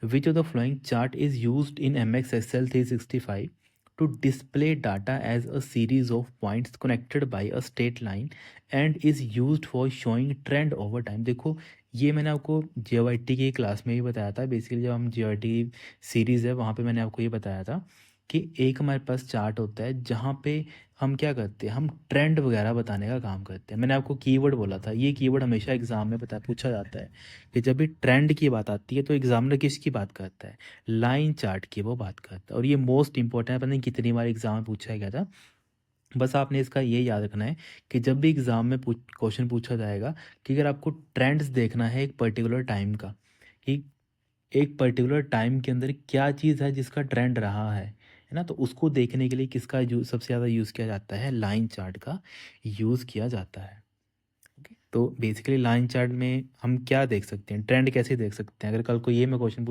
which of the following chart is used in M X XL 365 to display data as a series of points connected by a straight line and is used for showing trend over time. देखो ये मैंने आपको JOIT की class में ही बताया था, basically जब हम JOIT सीरीज़ है वहाँ पे मैंने आपको ये बताया था कि एक हमारे पास चार्ट होता है जहाँ पे हम क्या करते हैं, हम ट्रेंड वगैरह बताने का काम करते हैं। मैंने आपको कीवर्ड बोला था, ये कीवर्ड हमेशा एग्जाम में पूछा जाता है कि जब भी ट्रेंड की बात आती है तो एग्जामिनर किसकी बात करता है, लाइन चार्ट की वो बात करता है। और ये मोस्ट इंपॉर्टेंट है, पता नहीं कितनी बार एग्जाम में पूछा गया था। बस आपने इसका ये याद रखना है कि जब भी एग्ज़ाम में क्वेश्चन पूछा जाएगा कि अगर आपको ट्रेंड्स देखना है एक पर्टिकुलर टाइम का, कि एक पर्टिकुलर टाइम के अंदर क्या चीज़ है जिसका ट्रेंड रहा है, है ना? तो उसको देखने के लिए किसका सबसे ज़्यादा यूज़ किया जाता है? लाइन चार्ट का यूज़ किया जाता है। ओके, तो बेसिकली लाइन चार्ट में हम क्या देख सकते हैं, ट्रेंड कैसे देख सकते हैं? अगर कल को ये मैं क्वेश्चन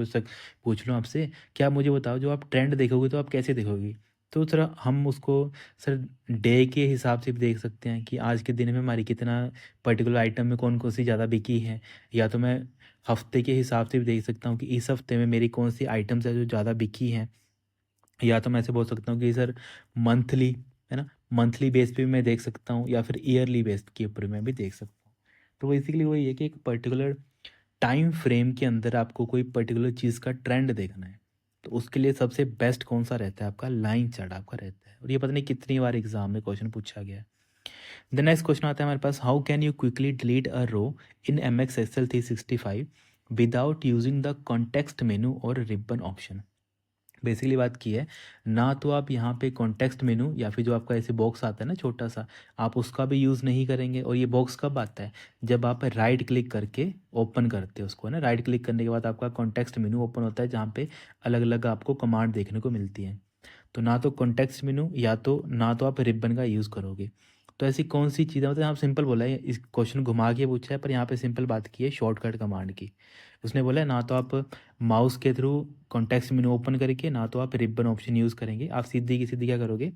पूछ लूँ आपसे, क्या मुझे बताओ जो आप ट्रेंड देखोगे तो आप कैसे देखोगे? तो सर हम उसको सर डे के हिसाब से भी देख सकते हैं कि आज के दिन में हमारी कितना पर्टिकुलर आइटम में कौन कौन सी ज़्यादा बिकी है, या तो मैं हफ्ते के हिसाब से भी देख सकता हूँ कि इस हफ्ते में मेरी कौन सी आइटम्स है जो ज़्यादा बिकी हैं, या तो मैं ऐसे बोल सकता हूँ कि सर मंथली, है ना, मंथली बेस पे भी मैं देख सकता हूँ, या फिर ईयरली बेस के ऊपर मैं भी देख सकता हूँ। तो बेसिकली वही है कि एक पर्टिकुलर टाइम फ्रेम के अंदर आपको कोई पर्टिकुलर चीज़ का ट्रेंड देखना है, तो उसके लिए सबसे बेस्ट कौन सा रहता है? आपका लाइन चार्ट आपका रहता है, और ये पता नहीं कितनी बार एग्जाम में क्वेश्चन पूछा गया है। द नेक्स्ट क्वेश्चन आता है हमारे पास, how can you quickly delete a row in M X XL 365 without using the context menu और रिबन ऑप्शन? बेसिकली बात की है, ना तो आप यहाँ पे कॉन्टेक्स्ट मेनू या फिर जो आपका ऐसे बॉक्स आता है ना छोटा सा, आप उसका भी यूज़ नहीं करेंगे। और ये बॉक्स कब आता है? जब आप राइट क्लिक करके ओपन करते हो उसको, है ना। राइट क्लिक करने के बाद आपका कॉन्टेक्स्ट मेनू ओपन होता है, जहाँ पे अलग अलग आपको कमांड देखने को मिलती हैं। तो ना तो कॉन्टेक्स्ट मेनू, या तो ना तो आप रिबन का यूज़ करोगे। तो ऐसी कौन सी चीज़ें, मतलब यहाँ सिंपल बोला है, इस क्वेश्चन घुमा के पूछा है, पर यहाँ पे सिंपल बात की है शॉर्टकट कमांड की। उसने बोला है ना तो आप माउस के थ्रू कॉन्टेक्स्ट मेनू ओपन करके, ना तो आप रिबन ऑप्शन यूज़ करेंगे। आप सीधी की सीधी क्या करोगे?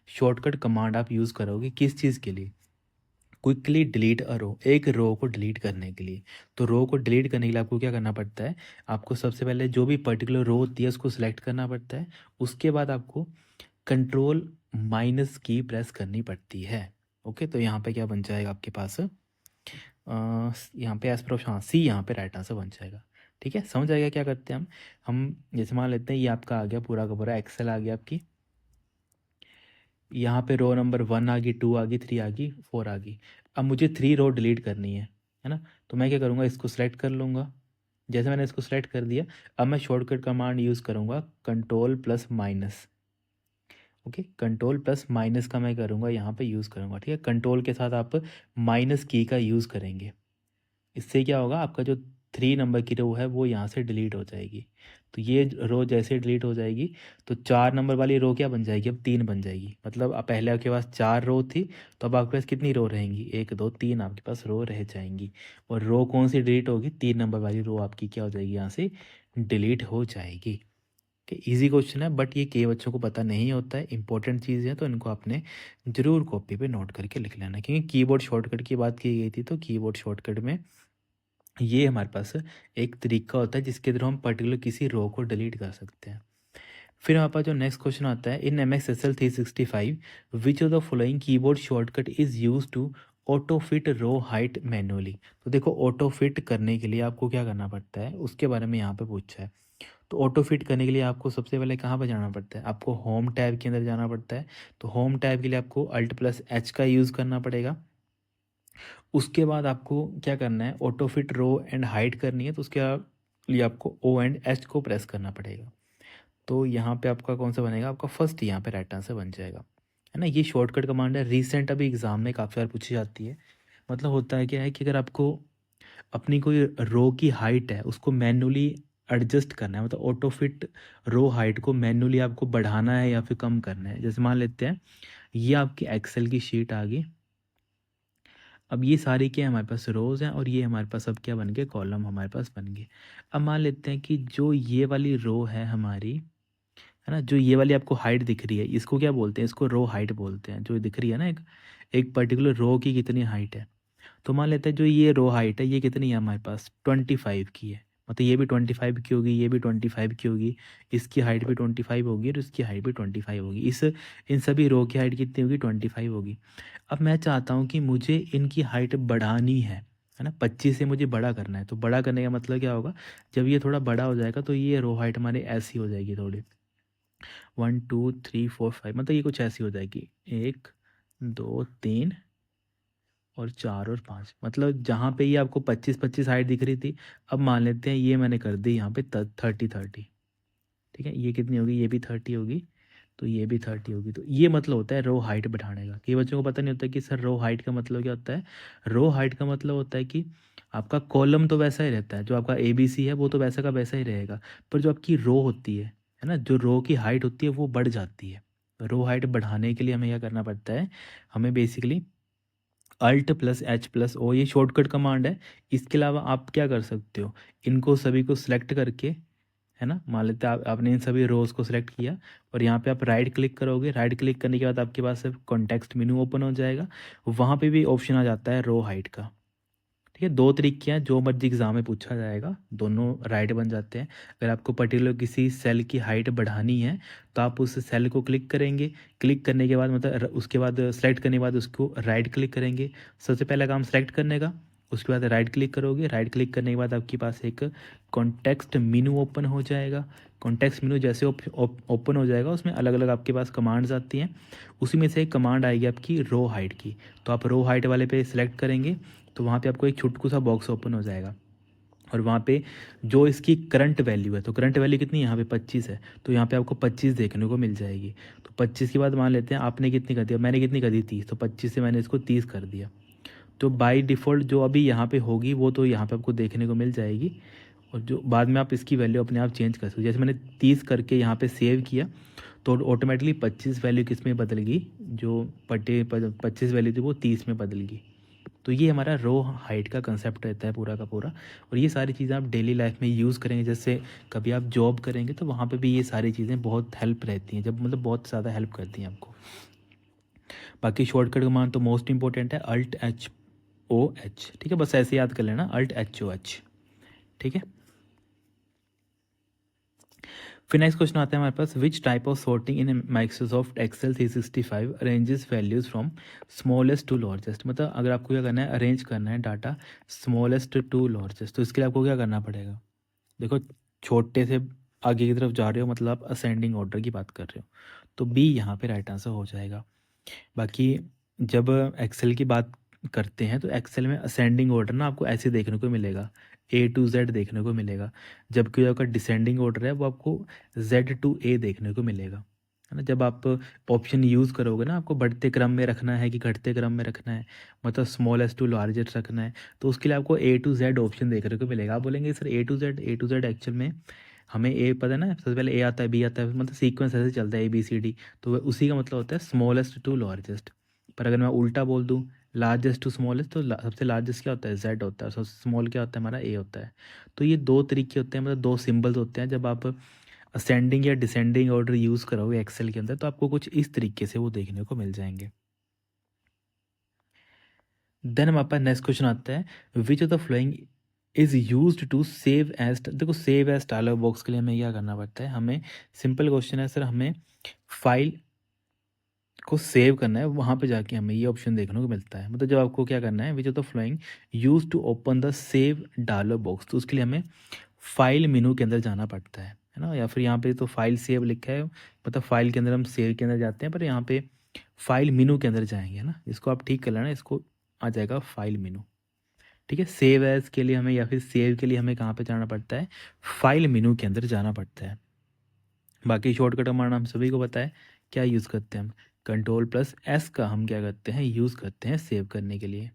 शॉर्टकट कमांड आप यूज़ करोगे। किस चीज़ के लिए? क्विकली डिलीट अ रो, एक रो को डिलीट करने के लिए। तो रो को डिलीट करने के लिए आपको क्या करना पड़ता है? आपको सबसे पहले जो भी पर्टिकुलर रो होती है उसको सिलेक्ट करना पड़ता है। उसके बाद आपको कंट्रोल माइनस की प्रेस करनी पड़ती है। ओके, तो यहाँ पे क्या बन जाएगा आपके पास? यहाँ पे एज पर ऑप्शन, हाँ सी यहाँ पे राइट आंसर बन जाएगा। ठीक है, समझ आएगा क्या करते हैं हम जैसे मान लेते हैं ये आपका आ गया पूरा का पूरा एक्सेल आ गया आपकी। यहाँ पे रो नंबर 1 आ गई, 2 आ गई, 3 आ गई, 4 आ गई। अब मुझे 3 रो डिलीट करनी है ना। तो मैं क्या करूँगा, इसको सेलेक्ट कर लूँगा। जैसे मैंने इसको सेलेक्ट कर दिया, अब मैं शॉर्टकट कमांड यूज़ करूँगा control plus minus. Okay, control plus minus का मैं करूँगा यहाँ पे यूज़ करूँगा। ठीक है, कंट्रोल के साथ आप माइनस की का यूज़ करेंगे। इससे क्या होगा, आपका जो 3 नंबर की रो है वो यहाँ से डिलीट हो जाएगी। तो ये रो जैसे डिलीट हो जाएगी, तो 4 नंबर वाली रो क्या बन जाएगी? अब 3 बन जाएगी। मतलब अब पहले आपके पास 4 रो थी, तो अब आपके पास कितनी रो रहेंगी? 1 2 3 आपके पास रो रह जाएंगी। और रो कौन सी डिलीट होगी? 3 नंबर वाली रो आपकी क्या हो जाएगी? यहाँ से डिलीट हो जाएगी। कि इजी क्वेश्चन है, बट ये कई बच्चों को पता नहीं होता है। इंपॉर्टेंट चीज़ है, तो इनको आपने ज़रूर कॉपी पे नोट करके लिख लेना। क्योंकि कीबोर्ड शॉर्टकट की बात की गई थी, तो कीबोर्ड शॉर्टकट में ये हमारे पास एक तरीका होता है जिसके थ्रू हम पर्टिकुलर किसी रो को डिलीट कर सकते हैं। फिर हमारे पास जो नेक्स्ट क्वेश्चन आता है, in M X S L 365 which of the following keyboard shortcut is use to auto fit row height manually. तो देखो, ऑटो फिट करने के लिए आपको क्या करना पड़ता है उसके बारे में यहाँ पे पूछा है। तो ऑटो फिट करने के लिए आपको सबसे पहले कहाँ पर जाना पड़ता है? आपको होम टैब के अंदर जाना पड़ता है। तो होम टैब के लिए आपको अल्ट प्लस एच का यूज़ करना पड़ेगा। उसके बाद आपको क्या करना है, auto fit row and hide करनी है, तो उसके लिए आपको ओ एंड एच को प्रेस करना पड़ेगा। तो यहाँ पे आपका कौन सा बनेगा? आपका फर्स्ट यहाँ पे राइट आंसर बन जाएगा, है ना। ये शॉर्टकट कमांड है, रिसेंट अभी एग्जाम में काफ़ी बार पूछी जाती है। मतलब होता है क्या है कि अगर आपको अपनी कोई रो की हाइट है उसको मैनुअली एडजस्ट करना है, मतलब ऑटो फिट रो हाइट को मैनुअली आपको बढ़ाना है या फिर कम करना है। जैसे मान लेते हैं ये आपकी एक्सेल की शीट आ गई। अब ये सारी क्या हमारे पास रोज़ हैं, और ये हमारे पास अब क्या बन गए? कॉलम हमारे पास बन गए। अब मान लेते हैं कि जो ये वाली रो है हमारी, है ना, जो ये वाली आपको हाइट दिख रही है, इसको क्या बोलते हैं? इसको रो हाइट बोलते हैं। जो दिख रही है ना, एक एक पर्टिकुलर रो की कितनी हाइट है। तो मान लेते हैं जो ये रो हाइट है ये कितनी है हमारे पास? 25 की है। मतलब ये भी 25 की होगी, ये भी 25 की होगी, इसकी हाइट भी 25 होगी, और इसकी हाइट भी 25 होगी। इस इन सभी रो की हाइट कितनी होगी? 25 होगी। अब मैं चाहता हूँ कि मुझे इनकी हाइट बढ़ानी है ना, 25 से मुझे बड़ा करना है। तो बड़ा करने का मतलब क्या होगा? जब ये थोड़ा बड़ा हो जाएगा तो ये रो हाइट हमारी ऐसी हो जाएगी थोड़ी, 1 2 3 4 5, मतलब ये कुछ ऐसी हो जाएगी, 1 2 3 और 4 और 5। मतलब जहाँ पे ये आपको 25 हाइट दिख रही थी, अब मान लेते हैं ये मैंने कर दी यहाँ पे 30। ठीक है, ये कितनी होगी? ये भी 30 होगी, तो ये भी 30 होगी। तो ये मतलब होता है रो हाइट बढ़ाने का। कई बच्चों को पता नहीं होता कि सर रो हाइट का मतलब क्या होता है। रो हाइट का मतलब होता है कि आपका कॉलम तो वैसा ही रहता है, जो आपका ABC है वो तो वैसा का वैसा ही रहेगा, पर जो आपकी रो होती है है ना, जो रो की हाइट होती है वो बढ़ जाती है। रो हाइट बढ़ाने के लिए हमें क्या करना पड़ता है, हमें basically alt plus H plus O ये शॉर्टकट कमांड है। इसके अलावा आप क्या कर सकते हो, इनको सभी को सिलेक्ट करके, है ना, मान लेते हैं आपने इन सभी रोज़ को सिलेक्ट किया और यहाँ पे आप राइट क्लिक करोगे। राइट क्लिक करने के बाद आपके पास कॉन्टेक्स्ट मेनू ओपन हो जाएगा। वहाँ पे भी ऑप्शन आ जाता है रो हाइट का। ठीक है, दो तरीके हैं, जो मर्जी एग्जाम में पूछा जाएगा, दोनों राइट बन जाते हैं। अगर आपको पर्टिकुलर किसी सेल की हाइट बढ़ानी है तो आप उस सेल को क्लिक करेंगे। क्लिक करने के बाद मतलब उसके बाद सेलेक्ट करने के बाद उसको राइट क्लिक करेंगे। सबसे पहला काम सेलेक्ट करने का, उसके बाद राइट क्लिक करोगे। राइट क्लिक करने के बाद आपके पास एक कॉन्टेक्स्ट मेनू ओपन हो जाएगा। कॉन्टेक्स्ट मेनू जैसे ओपन हो जाएगा उसमें अलग अलग आपके पास कमांड्स आती हैं। उसी में से एक कमांड आएगी आपकी रो हाइट की, तो आप रो हाइट वाले पे सिलेक्ट करेंगे तो वहाँ पे आपको एक छुटकू सा बॉक्स ओपन हो जाएगा और वहाँ पे जो इसकी करंट वैल्यू है, तो करंट वैल्यू कितनी है यहाँ पे 25 है, तो यहाँ पे आपको 25 देखने को मिल जाएगी। तो 25 के बाद मान लेते हैं आपने कितनी कर दिया, मैंने कितनी कर दी 30, तो 25 से मैंने इसको 30 कर दिया। तो बाय डिफ़ॉल्ट जो अभी यहाँ पे होगी वो तो यहाँ पे आपको देखने को मिल जाएगी और जो बाद में आप इसकी वैल्यू अपने आप चेंज कर सकते हो। जैसे मैंने 30 करके यहाँ पे सेव किया तो ऑटोमेटिकली 25 वैल्यू किस में बदल गई, जो 25 वैल्यू थी वो 30 में बदल गई। तो ये हमारा रो हाइट का कंसेप्ट रहता है पूरा का पूरा। और ये सारी चीज़ें आप डेली लाइफ में यूज़ करेंगे, जैसे कभी आप जॉब करेंगे तो वहाँ पे भी ये सारी चीज़ें बहुत हेल्प रहती हैं, जब मतलब बहुत ज़्यादा हेल्प करती हैं आपको। बाकी शॉर्टकट कमांड तो मोस्ट इंपॉर्टेंट है अल्ट एच ओ एच। ठीक है, बस ऐसे याद कर लेना अल्ट एच ओ एच। ठीक है, फिर नेक्स्ट क्वेश्चन आता है हमारे पास, which type of sorting in Microsoft Excel 365 arranges values from smallest to largest. मतलब अगर आपको क्या करना है, अरेंज करना है डाटा स्मॉलेस्ट टू लार्जेस्ट, तो इसके लिए आपको क्या करना पड़ेगा। देखो, छोटे से आगे की तरफ जा रहे हो मतलब आप असेंडिंग ऑर्डर की बात कर रहे हो, तो बी यहाँ पे राइट आंसर हो जाएगा। बाकी जब एक्सेल की बात करते हैं तो एक्सेल में असेंडिंग ऑर्डर ना आपको ऐसे देखने को मिलेगा, ए टू जेड देखने को मिलेगा, जबकि जो आपका डिसेंडिंग ऑर्डर है वो आपको जेड टू ए देखने को मिलेगा, है ना। जब आप ऑप्शन यूज़ करोगे ना, आपको बढ़ते क्रम में रखना है कि घटते क्रम में रखना है, मतलब स्मॉलेस्ट टू लार्जेस्ट रखना है, तो उसके लिए आपको ए टू जेड ऑप्शन देखने को मिलेगा। आप बोलेंगे sir A to Z actual में हमें ए पता है ना, सबसे पहले ए आता है बी आता है, मतलब सीक्वेंस ऐसे चलता है A B C D, तो उसी का मतलब होता है स्मॉलेस्ट टू लार्जेस्ट। पर अगर मैं उल्टा बोल दूँ लार्जेस्ट टू स्मॉलेस्ट, तो सबसे लार्जेस्ट क्या होता है, जेड होता है, सबसे स्मॉल क्या होता है हमारा, ए होता है। तो ये दो तरीके होते हैं, मतलब दो सिंबल्स होते हैं। जब आप असेंडिंग या डिसेंडिंग ऑर्डर यूज़ करोगे एक्सेल के अंदर तो आपको कुछ इस तरीके से वो देखने को मिल जाएंगे। देन हमारे पास नेक्स्ट क्वेश्चन आता है, which of the following is use to save as. देखो, सेव एज डायलॉग बॉक्स के लिए हमें क्या करना पड़ता है, हमें सिंपल क्वेश्चन है सर, हमें फाइल को सेव करना है, वहाँ पे जाके हमें ये ऑप्शन देखने को मिलता है। मतलब जब आपको क्या करना है, which of the following use to open the save dialog box, तो उसके लिए हमें फाइल मेनू के अंदर जाना पड़ता है ना। या फिर यहाँ पे तो फाइल सेव लिखा है, मतलब फाइल के अंदर हम सेव के अंदर जाते हैं, पर यहाँ पे फाइल मेनू के अंदर जाएंगे, है ना। इसको आप ठीक कर लेना, इसको आ जाएगा फाइल मेनू। ठीक है, सेव एज के लिए हमें या फिर सेव के लिए हमें कहाँ पे जाना पड़ता है, फाइल मेनू के अंदर जाना पड़ता है। बाकी शॉर्टकट हमारा हम सभी को पता है, क्या यूज़ करते हैं हम, Ctrl+S का हम क्या करते हैं, यूज़ करते हैं सेव करने के लिए।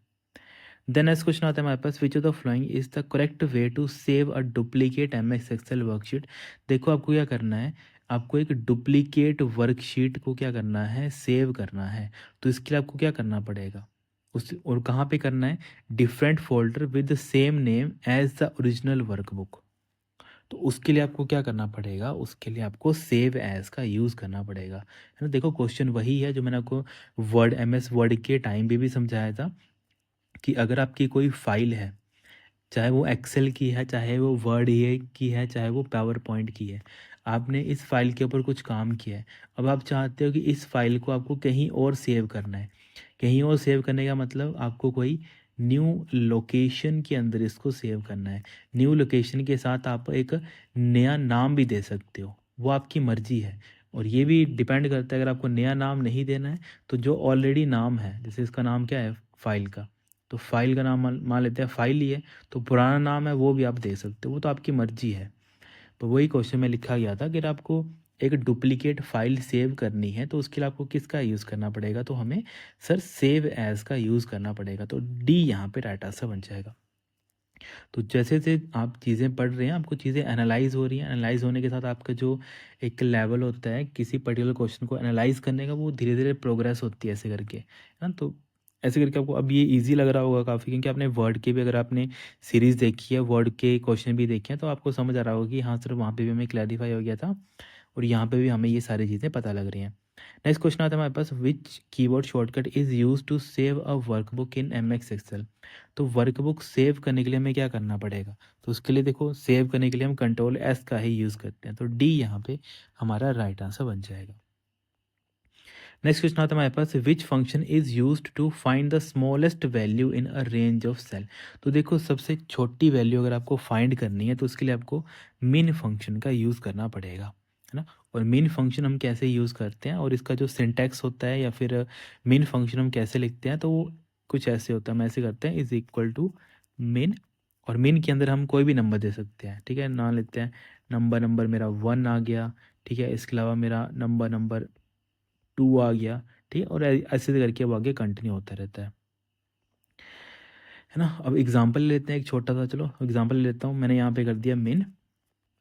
देन नेक्स्ट क्वेश्चन आता है हमारे पास, which of the following is the correct way to save a duplicate MS Excel worksheet. देखो, आपको क्या करना है, आपको एक डुप्लीकेट वर्कशीट को क्या करना है, सेव करना है। तो इसके लिए आपको क्या करना पड़ेगा, उस और कहाँ पे करना है, different folder with the same name as the original workbook. तो उसके लिए आपको क्या करना पड़ेगा, उसके लिए आपको सेव एज का यूज़ करना पड़ेगा, है ना। देखो, क्वेश्चन वही है जो मैंने आपको वर्ड MS वर्ड के टाइम पे भी समझाया था, कि अगर आपकी कोई फाइल है, चाहे वो एक्सेल की है, चाहे वो वर्ड ये की है, चाहे वो पावर पॉइंट की है, आपने इस फाइल के ऊपर कुछ काम किया है, अब आप चाहते हो कि इस फाइल को आपको कहीं और सेव करना है। कहीं और सेव करने का मतलब आपको कोई न्यू लोकेशन के अंदर इसको सेव करना है। न्यू लोकेशन के साथ आप एक नया नाम भी दे सकते हो, वो आपकी मर्ज़ी है। और ये भी डिपेंड करता है, अगर आपको नया नाम नहीं देना है तो जो ऑलरेडी नाम है, जैसे इसका नाम क्या है फाइल का, तो फाइल का नाम मान मान लेते हैं फाइल ही है, तो पुराना नाम है वो भी आप दे सकते हो, वो तो आपकी मर्ज़ी है। तो वही क्वेश्चन में लिखा गया था कि अगर आपको एक डुप्लीकेट फाइल सेव करनी है तो उसके लिए आपको किसका यूज़ करना पड़ेगा, तो हमें सर सेव एज का यूज़ करना पड़ेगा। तो डी यहाँ पे राइट आंसर बन जाएगा। तो जैसे-जैसे आप चीज़ें पढ़ रहे हैं, आपको चीज़ें एनालाइज़ हो रही हैं, एनालाइज़ होने के साथ आपका जो एक लेवल होता है किसी पर्टिकुलर क्वेश्चन को एनालाइज़ करने का, वो धीरे-धीरे प्रोग्रेस होती है ऐसे करके, है ना? तो ऐसे करके आपको अब ये ईज़ी लग रहा होगा काफ़ी, क्योंकि आपने वर्ड के भी, अगर आपने सीरीज़ देखी है, वर्ड के क्वेश्चन भी देखे हैं, तो आपको समझ आ रहा होगा कि हाँ सर, वहाँ पे भी हमें क्लैरिफ़ाई हो गया था और यहाँ पे भी हमें ये सारी चीज़ें पता लग रही हैं। नेक्स्ट क्वेश्चन आता है हमारे पास, which keyboard shortcut is used to save a workbook in MS Excel. तो वर्कबुक सेव करने के लिए हमें क्या करना पड़ेगा? तो उसके लिए देखो, सेव करने के लिए हम कंट्रोल एस का ही यूज़ करते हैं, तो डी यहाँ पे हमारा राइट आंसर बन जाएगा। नेक्स्ट क्वेश्चन आता है हमारे पास, which function is used to find the smallest value in a range of cell. तो देखो, सबसे छोटी वैल्यू अगर आपको फाइंड करनी है तो उसके लिए आपको मिन फंक्शन का यूज़ करना पड़ेगा, है ना? और मिन फंक्शन हम कैसे यूज़ करते हैं और इसका जो सिंटैक्स होता है या फिर मिन फंक्शन हम कैसे लिखते हैं, तो वो कुछ ऐसे होता है, हम ऐसे करते हैं, इज इक्वल टू मिन। और मिन के अंदर हम कोई भी नंबर दे सकते हैं, ठीक है? ना लेते हैं नंबर मेरा 1 आ गया, ठीक है? इसके अलावा मेरा नंबर 2 आ गया, ठीक है? और ऐसे करके वो आगे कंटिन्यू होता रहता है ना? अब एग्जांपल ले लेते हैं एक छोटा सा, चलो एग्जांपल ले लेता हूँ। मैंने यहाँ पे कर दिया मिन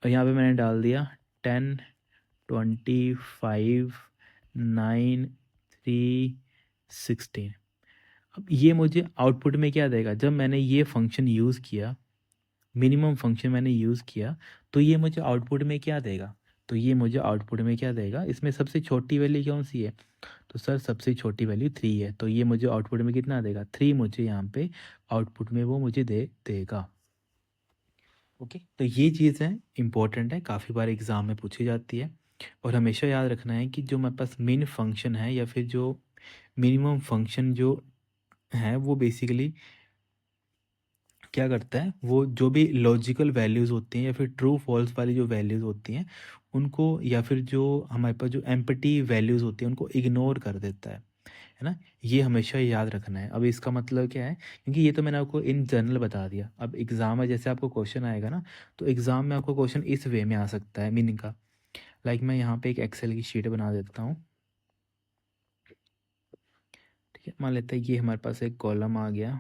और यहाँ पे मैंने डाल दिया 10, 25, 9, 3, 16। अब ये मुझे आउटपुट में क्या देगा? जब मैंने ये फंक्शन यूज़ किया, मिनिमम फंक्शन मैंने यूज़ किया, तो ये मुझे आउटपुट में क्या देगा? तो ये मुझे आउटपुट में क्या देगा? इसमें सबसे छोटी वैल्यू कौन सी है? तो सर, सबसे छोटी वैल्यू 3 है, तो ये मुझे आउटपुट में कितना देगा? 3 मुझे यहाँ पे आउटपुट में वो मुझे देगा। ओके, तो ये चीज़ें इंपॉर्टेंट है, काफ़ी बार एग्ज़ाम में पूछी जाती है। और हमेशा याद रखना है कि जो हमारे पास मेन फंक्शन है या फिर जो मिनिमम फंक्शन जो है, वो बेसिकली क्या करता है, वो जो भी लॉजिकल वैल्यूज़ होती हैं या फिर ट्रू फॉल्स वाली जो वैल्यूज़ होती हैं, उनको, या फिर जो हमारे पास जो एम्पटी वैल्यूज़ होती हैं, उनको इग्नोर कर देता है ना? ये हमेशा याद रखना है। अब इसका मतलब क्या है, क्योंकि ये तो मैंने आपको इन जनरल बता दिया। अब एग्ज़ाम में जैसे आपको क्वेश्चन आएगा ना, तो एग्ज़ाम में आपको क्वेश्चन इस वे में आ सकता है मीनिंग का। लाइक मैं यहाँ पे एक एक्सेल की शीट बना देता हूँ, ठीक है? मान लेते हैं ये हमारे पास एक कॉलम आ गया,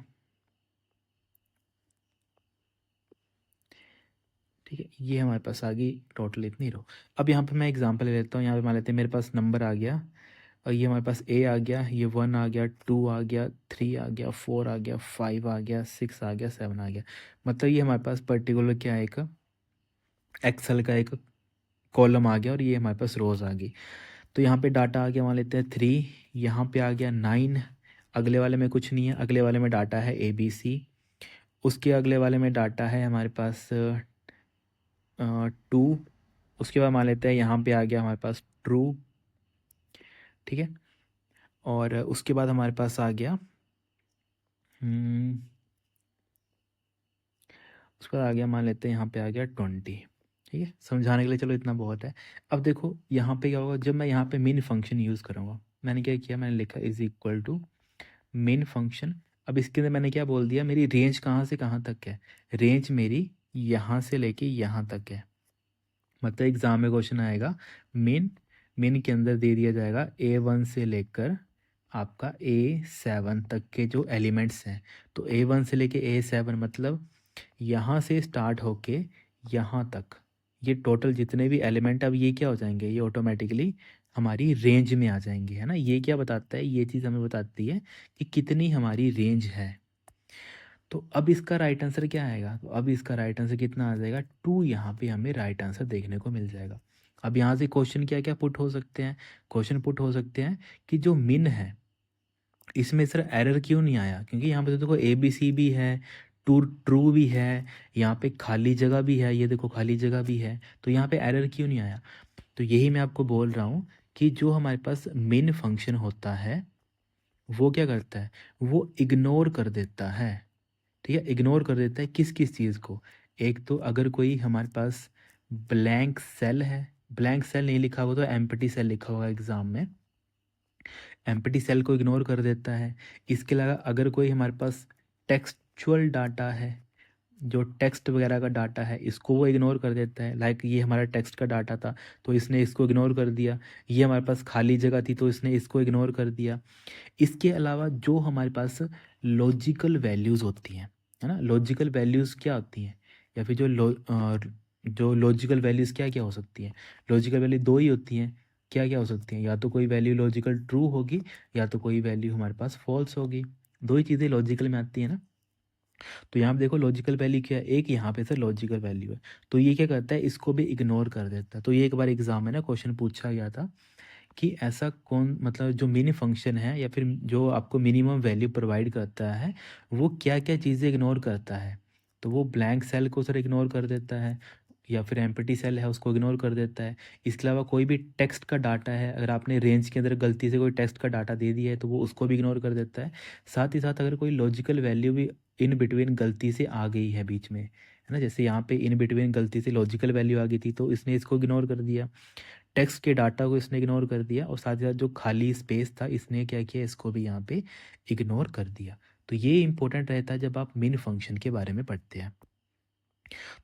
ठीक है? ये हमारे पास आ गई टोटल इतनी रो। अब यहाँ पे मैं एग्जांपल ले लेता हूँ, यहाँ पे मान लेते हैं मेरे पास नंबर आ गया और ये हमारे पास ए आ गया, ये 1 आ गया, 2 आ गया, 3 आ गया, 4 आ गया, 5 आ गया, 6 आ गया, 7 आ गया। मतलब ये हमारे पास पर्टिकुलर क्या है, एक एक्सेल का एक कॉलम आ गया और ये हमारे पास रोज़ आ गई। तो यहाँ पे डाटा आ गया, मान लेते हैं 3, यहाँ पे आ गया 9, अगले वाले में कुछ नहीं है, अगले वाले में डाटा है ABC, उसके अगले वाले में डाटा है हमारे पास 2, उसके बाद मान लेते हैं यहाँ पे आ गया हमारे पास ट्रू, ठीक है? और उसके बाद हमारे पास आ गया उसके बाद आ गया, मान लेते हैं यहाँ पे आ गया 20, ठीक है? समझाने के लिए चलो इतना बहुत है। अब देखो यहाँ पे क्या होगा, जब मैं यहाँ पे मेन फंक्शन यूज़ करूँगा, मैंने क्या किया, मैंने लिखा is equal to main function. अब इसके अंदर मैंने क्या बोल दिया, मेरी रेंज कहाँ से कहाँ तक है? रेंज मेरी यहाँ से लेके यहाँ तक है। मतलब एग्ज़ाम में क्वेश्चन आएगा, मेन मेन के अंदर दे दिया जाएगा A1 से लेकर आपका A7 तक के जो एलिमेंट्स हैं। तो A1 से लेके A7 मतलब यहाँ से स्टार्ट होके यहाँ तक, ये टोटल जितने भी एलिमेंट, अब ये क्या हो जाएंगे, ये ऑटोमेटिकली हमारी रेंज में आ जाएंगे, है ना? ये क्या बताता है, ये चीज़ हमें बताती है कि कितनी हमारी रेंज है। तो अब इसका राइट आंसर क्या आएगा? तो अब इसका राइट आंसर कितना आ जाएगा? 2 यहाँ पे हमें राइट आंसर देखने को मिल जाएगा। अब यहाँ से क्वेश्चन क्या क्या पुट हो सकते हैं? क्वेश्चन पुट हो सकते हैं कि जो मिन है, इसमें सर एरर क्यों नहीं आया? क्योंकि यहाँ पे तो देखो ABC भी है, ट्रू भी है, यहाँ पे खाली जगह भी है, ये देखो खाली जगह भी है, तो यहाँ पे एरर क्यों नहीं आया? तो यही मैं आपको बोल रहा हूँ कि जो हमारे पास मेन फंक्शन होता है, वो क्या करता है, वो इग्नोर कर देता है, ठीक है? इग्नोर कर देता है किस किस चीज़ को? एक तो अगर कोई हमारे पास ब्लैंक सेल है, ब्लैंक सेल नहीं लिखा हुआ तो एम्प्टी सेल लिखा हुआ एग्ज़ाम में, एम्प्टी सेल को इग्नोर कर देता है। इसके अलावा अगर कोई हमारे पास टेक्सचुअल डाटा है, जो टेक्स्ट वगैरह का डाटा है, इसको वो इग्नोर कर देता है। लाइक ये हमारा टेक्स्ट का डाटा था तो इसने इसको इग्नोर कर दिया, ये हमारे पास खाली जगह थी तो इसने इसको इग्नोर कर दिया। इसके अलावा जो हमारे पास लॉजिकल वैल्यूज़ होती हैं, है ना। लॉजिकल वैल्यूज़ क्या होती हैं, या फिर जो लॉजिकल वैल्यूज़ क्या क्या हो सकती हैं। लॉजिकल वैल्यू दो ही होती हैं, क्या क्या हो सकती हैं, या तो कोई वैल्यू लॉजिकल ट्रू होगी, या तो कोई वैल्यू हमारे पास फॉल्स होगी। दो ही चीज़ें लॉजिकल में आती हैं ना। तो यहाँ पे देखो लॉजिकल वैल्यू क्या है, एक यहाँ पे से लॉजिकल वैल्यू है, तो ये क्या करता है, इसको भी इग्नोर कर देता है। तो ये एक बार एग्जाम में ना क्वेश्चन पूछा गया था कि ऐसा कौन, मतलब जो मिनी फंक्शन है या फिर जो आपको मिनिमम वैल्यू प्रोवाइड करता है, वो क्या क्या चीज़ें इग्नोर करता है। तो वो ब्लैंक सेल को सर इग्नोर कर देता है, या फिर एम्प्टी सेल है उसको इग्नोर कर देता है। इसके अलावा कोई भी टेक्स्ट का डाटा है, अगर आपने रेंज के अंदर गलती से कोई टेक्स्ट का डाटा दे दिया है तो वो उसको भी इग्नोर कर देता है। साथ ही साथ अगर कोई लॉजिकल वैल्यू भी इन बिटवीन गलती से आ गई है बीच में, है ना, जैसे यहाँ पे इन बिटवीन गलती से लॉजिकल वैल्यू आ गई थी तो इसने इसको इग्नोर कर दिया, टेक्स्ट के डाटा को इसने इग्नोर कर दिया, और साथ ही साथ जो खाली स्पेस था इसने क्या किया, इसको भी यहाँ पे इग्नोर कर दिया। तो ये इंपॉर्टेंट रहता है जब आप मिन फंक्शन के बारे में पढ़ते हैं।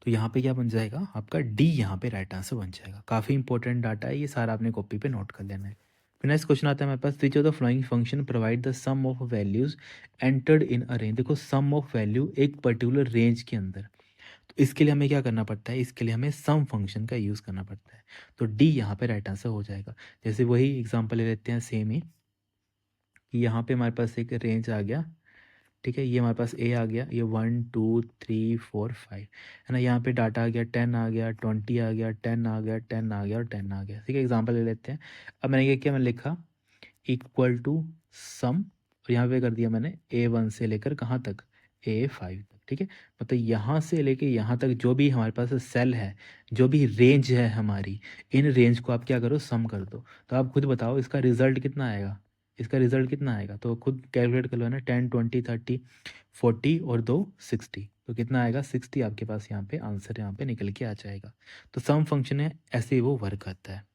तो यहाँ पे क्या बन जाएगा आपका डी, यहाँ पे राइट आंसर बन जाएगा। काफ़ी इंपॉर्टेंट डाटा है, ये सारा आपने कॉपी पे नोट कर लेना है। फिर नेक्स्ट क्वेश्चन आता है हमारे पास, which of the following function provide the sum of values entered in a range. देखो सम ऑफ वैल्यू एक पर्टिकुलर रेंज के अंदर, तो इसके लिए हमें क्या करना पड़ता है, इसके लिए हमें सम फंक्शन का यूज़ करना पड़ता है। तो डी यहाँ पे राइट आंसर हो जाएगा। जैसे वही एग्जांपल ले लेते हैं सेम ही, कि यहाँ पे हमारे पास एक रेंज आ गया, ठीक है, ये हमारे पास ए आ गया, ये 1 2 3 4 5 है ना। यहाँ पे डाटा आ गया 10 आ गया, 20 आ गया, 10 आ गया, 10 आ गया और 10 आ गया। ठीक है, एग्जांपल ले लेते हैं। अब मैंने क्या किया, मैंने लिखा इक्वल टू सम, और यहाँ पे कर दिया मैंने A1 से लेकर कहाँ तक, A5 तक। ठीक है, मतलब यहाँ से लेके यहाँ तक जो भी हमारे पास सेल है, जो भी रेंज है हमारी, इन रेंज को आप क्या करो, सम कर दो। तो आप खुद बताओ इसका रिजल्ट कितना आएगा, इसका रिजल्ट कितना आएगा, तो खुद कैलकुलेट कर लो ना। 10 20 30 40 और 2 60, तो कितना आएगा 60 आपके पास यहाँ पे आंसर यहाँ पे निकल के आ जाएगा। तो सम फंक्शन है, ऐसे ही वो वर्क करता है।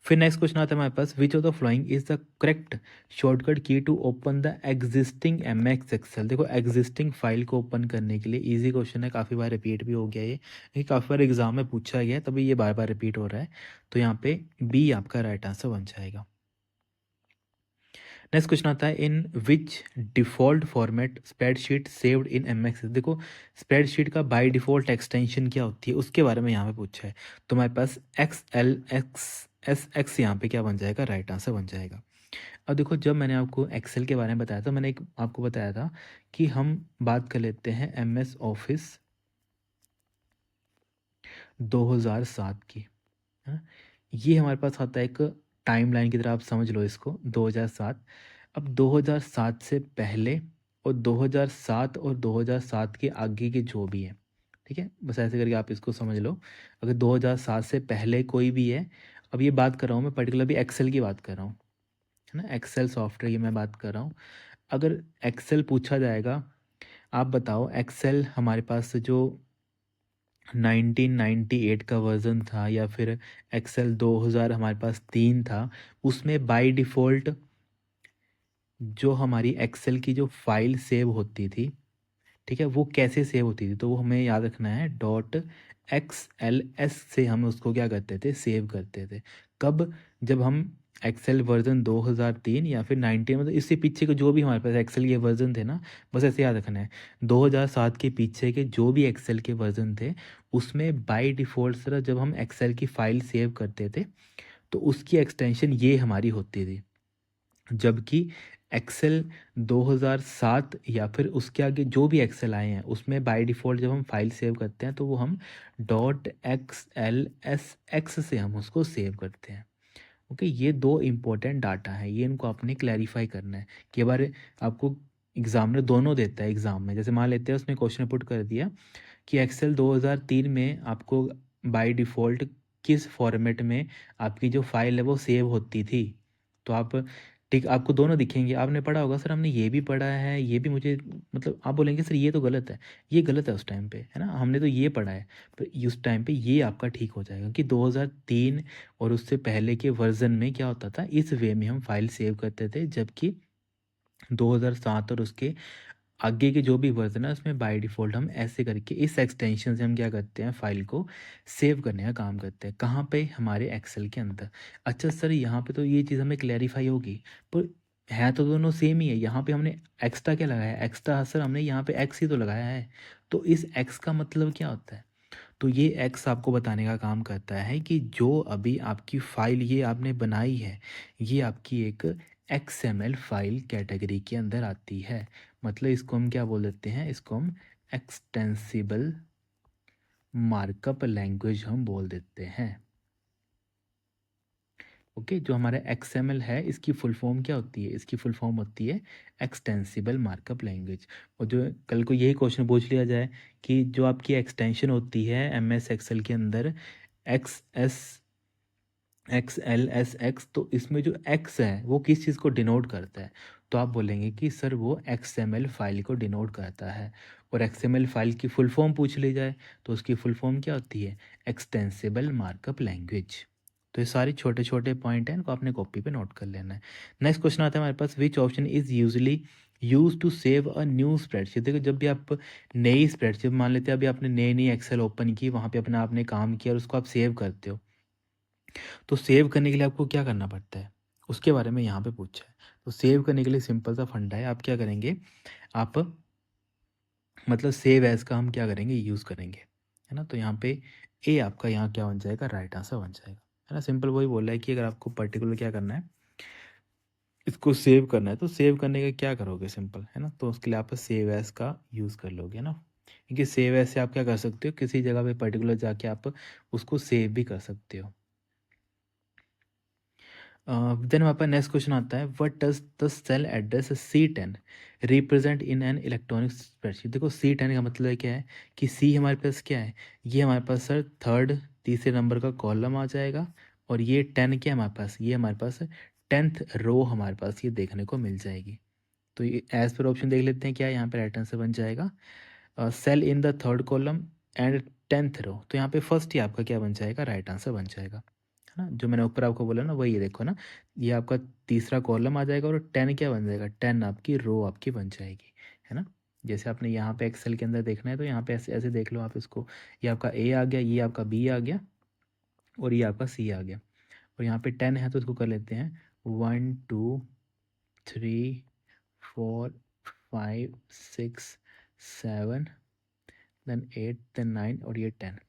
फिर नेक्स्ट क्वेश्चन आता है हमारे पास, which of the following is the correct shortcut key to open the existing M X Excel. देखो एग्जिस्टिंग फाइल को ओपन करने के लिए, इजी क्वेश्चन है, काफ़ी बार रिपीट भी हो गया ये काफ़ी बार एग्जाम में पूछा गया है, तभी ये बार बार रिपीट हो रहा है। तो यहाँ पे बी आपका राइट आंसर बन जाएगा। नेक्स्ट क्वेश्चन आता है, in which default format spreadsheet saved in M X. देखो स्प्रेडशीट का बाय डिफ़ॉल्ट एक्सटेंशन क्या होती है उसके बारे में यहाँ पे पूछा है। तो हमारे पास XLSX यहाँ पे क्या बन जाएगा, राइट आंसर बन जाएगा। अब देखो जब मैंने आपको एक्सेल के बारे में बताया था, मैंने एक आपको बताया था कि हम बात कर लेते हैं MS ऑफिस 2007 की, है। ये हमारे पास आता है एक टाइमलाइन की तरह, आप समझ लो इसको 2007। अब 2007 से पहले और 2007 और 2007 के आगे के जो भी हैं, ठीक है, बस ऐसे करके आप इसको समझ लो। अगर 2007 से पहले कोई भी है, अब ये बात कर रहा हूँ मैं पर्टिकुलर भी एक्सेल की बात कर रहा हूँ, है ना, एक्सेल सॉफ्टवेयर की मैं बात कर रहा हूँ। अगर एक्सेल पूछा जाएगा, आप बताओ एक्सेल हमारे पास जो 1998 का वर्ज़न था, या फिर एक्सेल 2000 हमारे पास 3 था, उसमें बाय डिफ़ॉल्ट जो हमारी एक्सेल की जो फाइल सेव होती थी, ठीक है, वो कैसे सेव होती थी, तो वो हमें याद रखना है .xls से हम उसको क्या करते थे, सेव करते थे। कब, जब हम एक्सेल वर्जन 2003 या फिर 19, मतलब इससे पीछे के जो भी हमारे पास एक्सेल के वर्जन थे ना, बस ऐसे याद रखना है 2007 के पीछे के जो भी एक्सेल के वर्जन थे, उसमें बाय डिफ़ॉल्ट सर जब हम एक्सेल की फ़ाइल सेव करते थे तो उसकी एक्सटेंशन ये हमारी होती थी। जबकि एक्सेल 2007 या फिर उसके आगे जो भी एक्सेल आए हैं, उसमें बाय डिफ़ॉल्ट जब हम फाइल सेव करते हैं तो वो हम .xlsx से हम उसको सेव करते हैं। ओके, ये दो इम्पोर्टेंट डाटा है, ये इनको आपने क्लैरिफाई करना है कि बार आपको एग्जामिनर दोनों देता है एग्ज़ाम में। जैसे मान लेते हैं उसने क्वेश्चन पुट कर दिया कि एक्सेल 2003 में आपको बाय डिफ़ॉल्ट किस फॉर्मेट में आपकी जो फाइल है वो सेव होती थी, तो आप, ठीक, आपको दोनों दिखेंगे, आपने पढ़ा होगा सर हमने ये भी पढ़ा है, ये भी मुझे, मतलब आप बोलेंगे सर ये तो गलत है, ये गलत है उस टाइम पे, है ना, हमने तो ये पढ़ा है, पर उस टाइम पे ये आपका ठीक हो जाएगा कि 2003 और उससे पहले के वर्जन में क्या होता था, इस वे में हम फाइल सेव करते थे, जबकि 2007 और उसके आगे के जो भी वर्जन है उसमें बाय डिफ़ॉल्ट हम ऐसे करके इस एक्सटेंशन से हम क्या करते हैं, फाइल को सेव करने का काम करते हैं। कहाँ पे, हमारे एक्सेल के अंदर। अच्छा सर यहाँ पे तो ये चीज़ हमें क्लैरिफाई होगी, पर है तो दोनों सेम ही है। यहाँ पे हमने एक्स्ट्रा क्या लगाया है, एक्स्ट्रा सर हमने यहाँ पे एक्स ही तो लगाया है। तो इस एक्स का मतलब क्या होता है, तो ये एक्स आपको बताने का काम करता है कि जो अभी आपकी फ़ाइल ये आपने बनाई है, ये आपकी एक XML फाइल कैटेगरी के अंदर आती है। मतलब इसको हम क्या बोल देते हैं, इसको हम एक्सटेंसिबल मार्कअप लैंग्वेज हम बोल देते हैं। ओके, जो हमारा XML है इसकी फुल फॉर्म क्या होती है, इसकी फुल फॉर्म होती है एक्सटेंसिबल मार्कअप लैंग्वेज। और जो कल को यही क्वेश्चन पूछ लिया जाए कि जो आपकी एक्सटेंशन होती है MS एक्सेल के अंदर XL/S/X, तो इसमें जो X है वो किस चीज़ को डिनोट करता है, तो आप बोलेंगे कि सर वो XML फाइल को डिनोट करता है। और XML फाइल की फुल फॉर्म पूछ ली जाए तो उसकी फुल फॉर्म क्या होती है, एक्सटेंसिबल मार्कअप लैंग्वेज। तो ये सारे छोटे छोटे पॉइंट हैं, इनको आपने कॉपी पे नोट कर लेना है। नेक्स्ट क्वेश्चन आता है हमारे पास, which option is usually use to save a new spreadsheet. देखो जब भी आप नई स्प्रेडशीट, मान लेते हैं अभी आपने नई नई एक्सेल ओपन की, वहाँ पे अपना आपने काम किया और उसको आप सेव करते हो, तो सेव करने के लिए आपको क्या करना पड़ता है, उसके बारे में यहाँ पे पूछा है। तो सेव करने के लिए सिंपल सा फंडा है, आप क्या करेंगे, आप मतलब सेव एज का हम क्या करेंगे, यूज़ करेंगे, है ना। तो यहाँ पे ए आपका यहाँ क्या बन जाएगा, राइट आंसर बन जाएगा, है ना। सिंपल वही बोल रहा है कि अगर आपको पर्टिकुलर क्या करना है, इसको सेव करना है, तो सेव करने का क्या करोगे, सिंपल है ना। तो उसके लिए आप सेव एज का यूज़ कर लोगे ना, क्योंकि सेव एज से आप क्या कर सकते हो, किसी जगह पे पर्टिकुलर जाके आप उसको सेव भी कर सकते हो। देन हमारे पास नेक्स्ट क्वेश्चन आता है, what does the cell address C10 represent in an electronic spreadsheet. देखो C10 का मतलब क्या है कि C हमारे पास क्या है, ये हमारे पास सर थर्ड तीसरे नंबर का कॉलम आ जाएगा, और ये 10 क्या है हमारे पास, ये हमारे पास 10th रो हमारे पास ये देखने को मिल जाएगी। तो ये एज पर ऑप्शन देख लेते हैं क्या है, यहाँ पर राइट आंसर बन जाएगा cell in the third column and 10th row. तो यहाँ पे फर्स्ट ही आपका क्या बन जाएगा, राइट आंसर बन जाएगा, है ना। जो मैंने ऊपर आपको बोला ना वही है, देखो ना, ये आपका तीसरा कॉलम आ जाएगा और 10 क्या बन जाएगा, 10 आपकी रो आपकी बन जाएगी, है ना। जैसे आपने यहाँ पे एक्सेल के अंदर देखना है तो यहाँ पे ऐसे ऐसे देख लो आप इसको, ये आपका A आ गया, ये आपका B आ गया, और ये आपका C आ गया, और यहाँ पे 10 है तो इसको कर लेते हैं 1 2 3 4 5 6 7 देन 8 देन 9 और ये 10।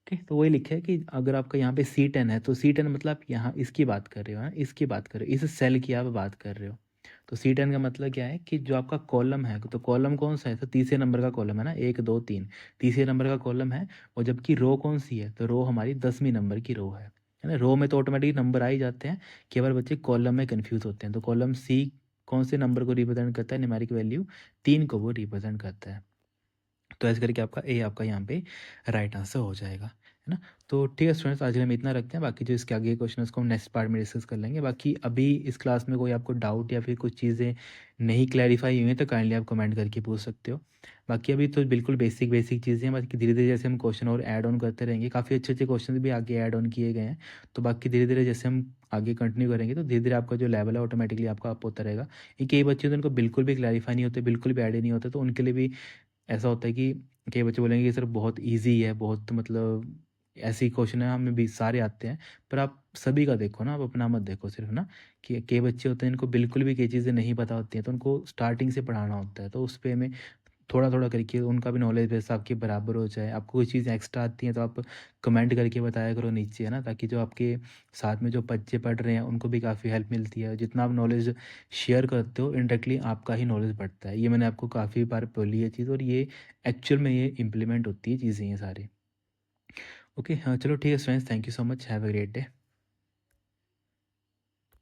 ठीक, तो वही लिखा है कि अगर आपका यहाँ पे C10 है तो C10 मतलब आप यहाँ इसकी बात कर रहे हो, है इसकी बात कर रहे हो, इस सेल की आप बात कर रहे हो। तो C10 का मतलब क्या है कि जो आपका कॉलम है, तो कॉलम कौन सा है, तो तीसरे नंबर का कॉलम है ना, 1 2 3 तीसरे नंबर का कॉलम है। और जबकि रो कौन सी है, तो रो हमारी 10वीं नंबर की रो है ना। रो में तो ऑटोमेटिक नंबर आ ही जाते हैं, केवल बच्चे कॉलम में कन्फ्यूज़ होते हैं। तो कॉलम C कौन से नंबर को रिप्रेजेंट करता है, न्यूमेरिक वैल्यू 3 को वो रिप्रेजेंट करता है। तो ऐसे करके आपका ए आपका यहाँ पे राइट आंसर हो जाएगा, है ना। तो ठीक है स्टूडेंट्स, आज के लिए हम इतना रखते हैं, बाकी जो इसके आगे क्वेश्चन उसको हम नेक्स्ट पार्ट में डिस्कस कर लेंगे। बाकी अभी इस क्लास में कोई आपको डाउट या फिर कुछ चीज़ें नहीं क्लैरिफाई हुई हैं तो काइंडली आप कमेंट करके पूछ सकते हो। बाकी अभी तो बिल्कुल बेसिक बेसिक चीज़ें हैं, बाकी धीरे धीरे जैसे हम क्वेश्चन और ऐड ऑन करते रहेंगे, काफ़ी अच्छे अच्छे क्वेश्चन भी आगे ऐड ऑन किए गए हैं। तो बाकी धीरे धीरे जैसे हम आगे कंटिन्यू करेंगे तो धीरे धीरे आपका जो लेवल है ऑटोमेटिकली आपका अप होता रहेगा। ये कई बच्चे तो उनको बिल्कुल भी क्लैरिफाई नहीं होते, बिल्कुल भी ऐड ही नहीं होते, तो उनके लिए भी ऐसा होता है कि कई बच्चे बोलेंगे कि सर बहुत ईज़ी है, बहुत मतलब ऐसे ही क्वेश्चन है, हमें भी सारे आते हैं। पर आप सभी का देखो ना, आप अपना मत देखो सिर्फ ना, कि कई बच्चे होते हैं इनको बिल्कुल भी कई चीज़ें नहीं पता होती हैं, तो उनको स्टार्टिंग से पढ़ाना होता है। तो उस पे हमें थोड़ा-थोड़ा करके उनका भी नॉलेज बेस आपके बराबर हो जाए। आपको कोई चीज़ एक्स्ट्रा आती है तो आप कमेंट करके बताया करो नीचे, है ना, ताकि जो आपके साथ में जो बच्चे पढ़ रहे हैं उनको भी काफ़ी हेल्प मिलती है। जितना आप नॉलेज शेयर करते हो इनडायरेक्टली आपका ही नॉलेज बढ़ता है। ये मैंने आपको काफ़ी बार बोली है चीज़, और ये एक्चुअल में ये इम्प्लीमेंट होती है चीज़ें ये सारी। ओके, हाँ चलो ठीक है friends, thank you so much, have a great day.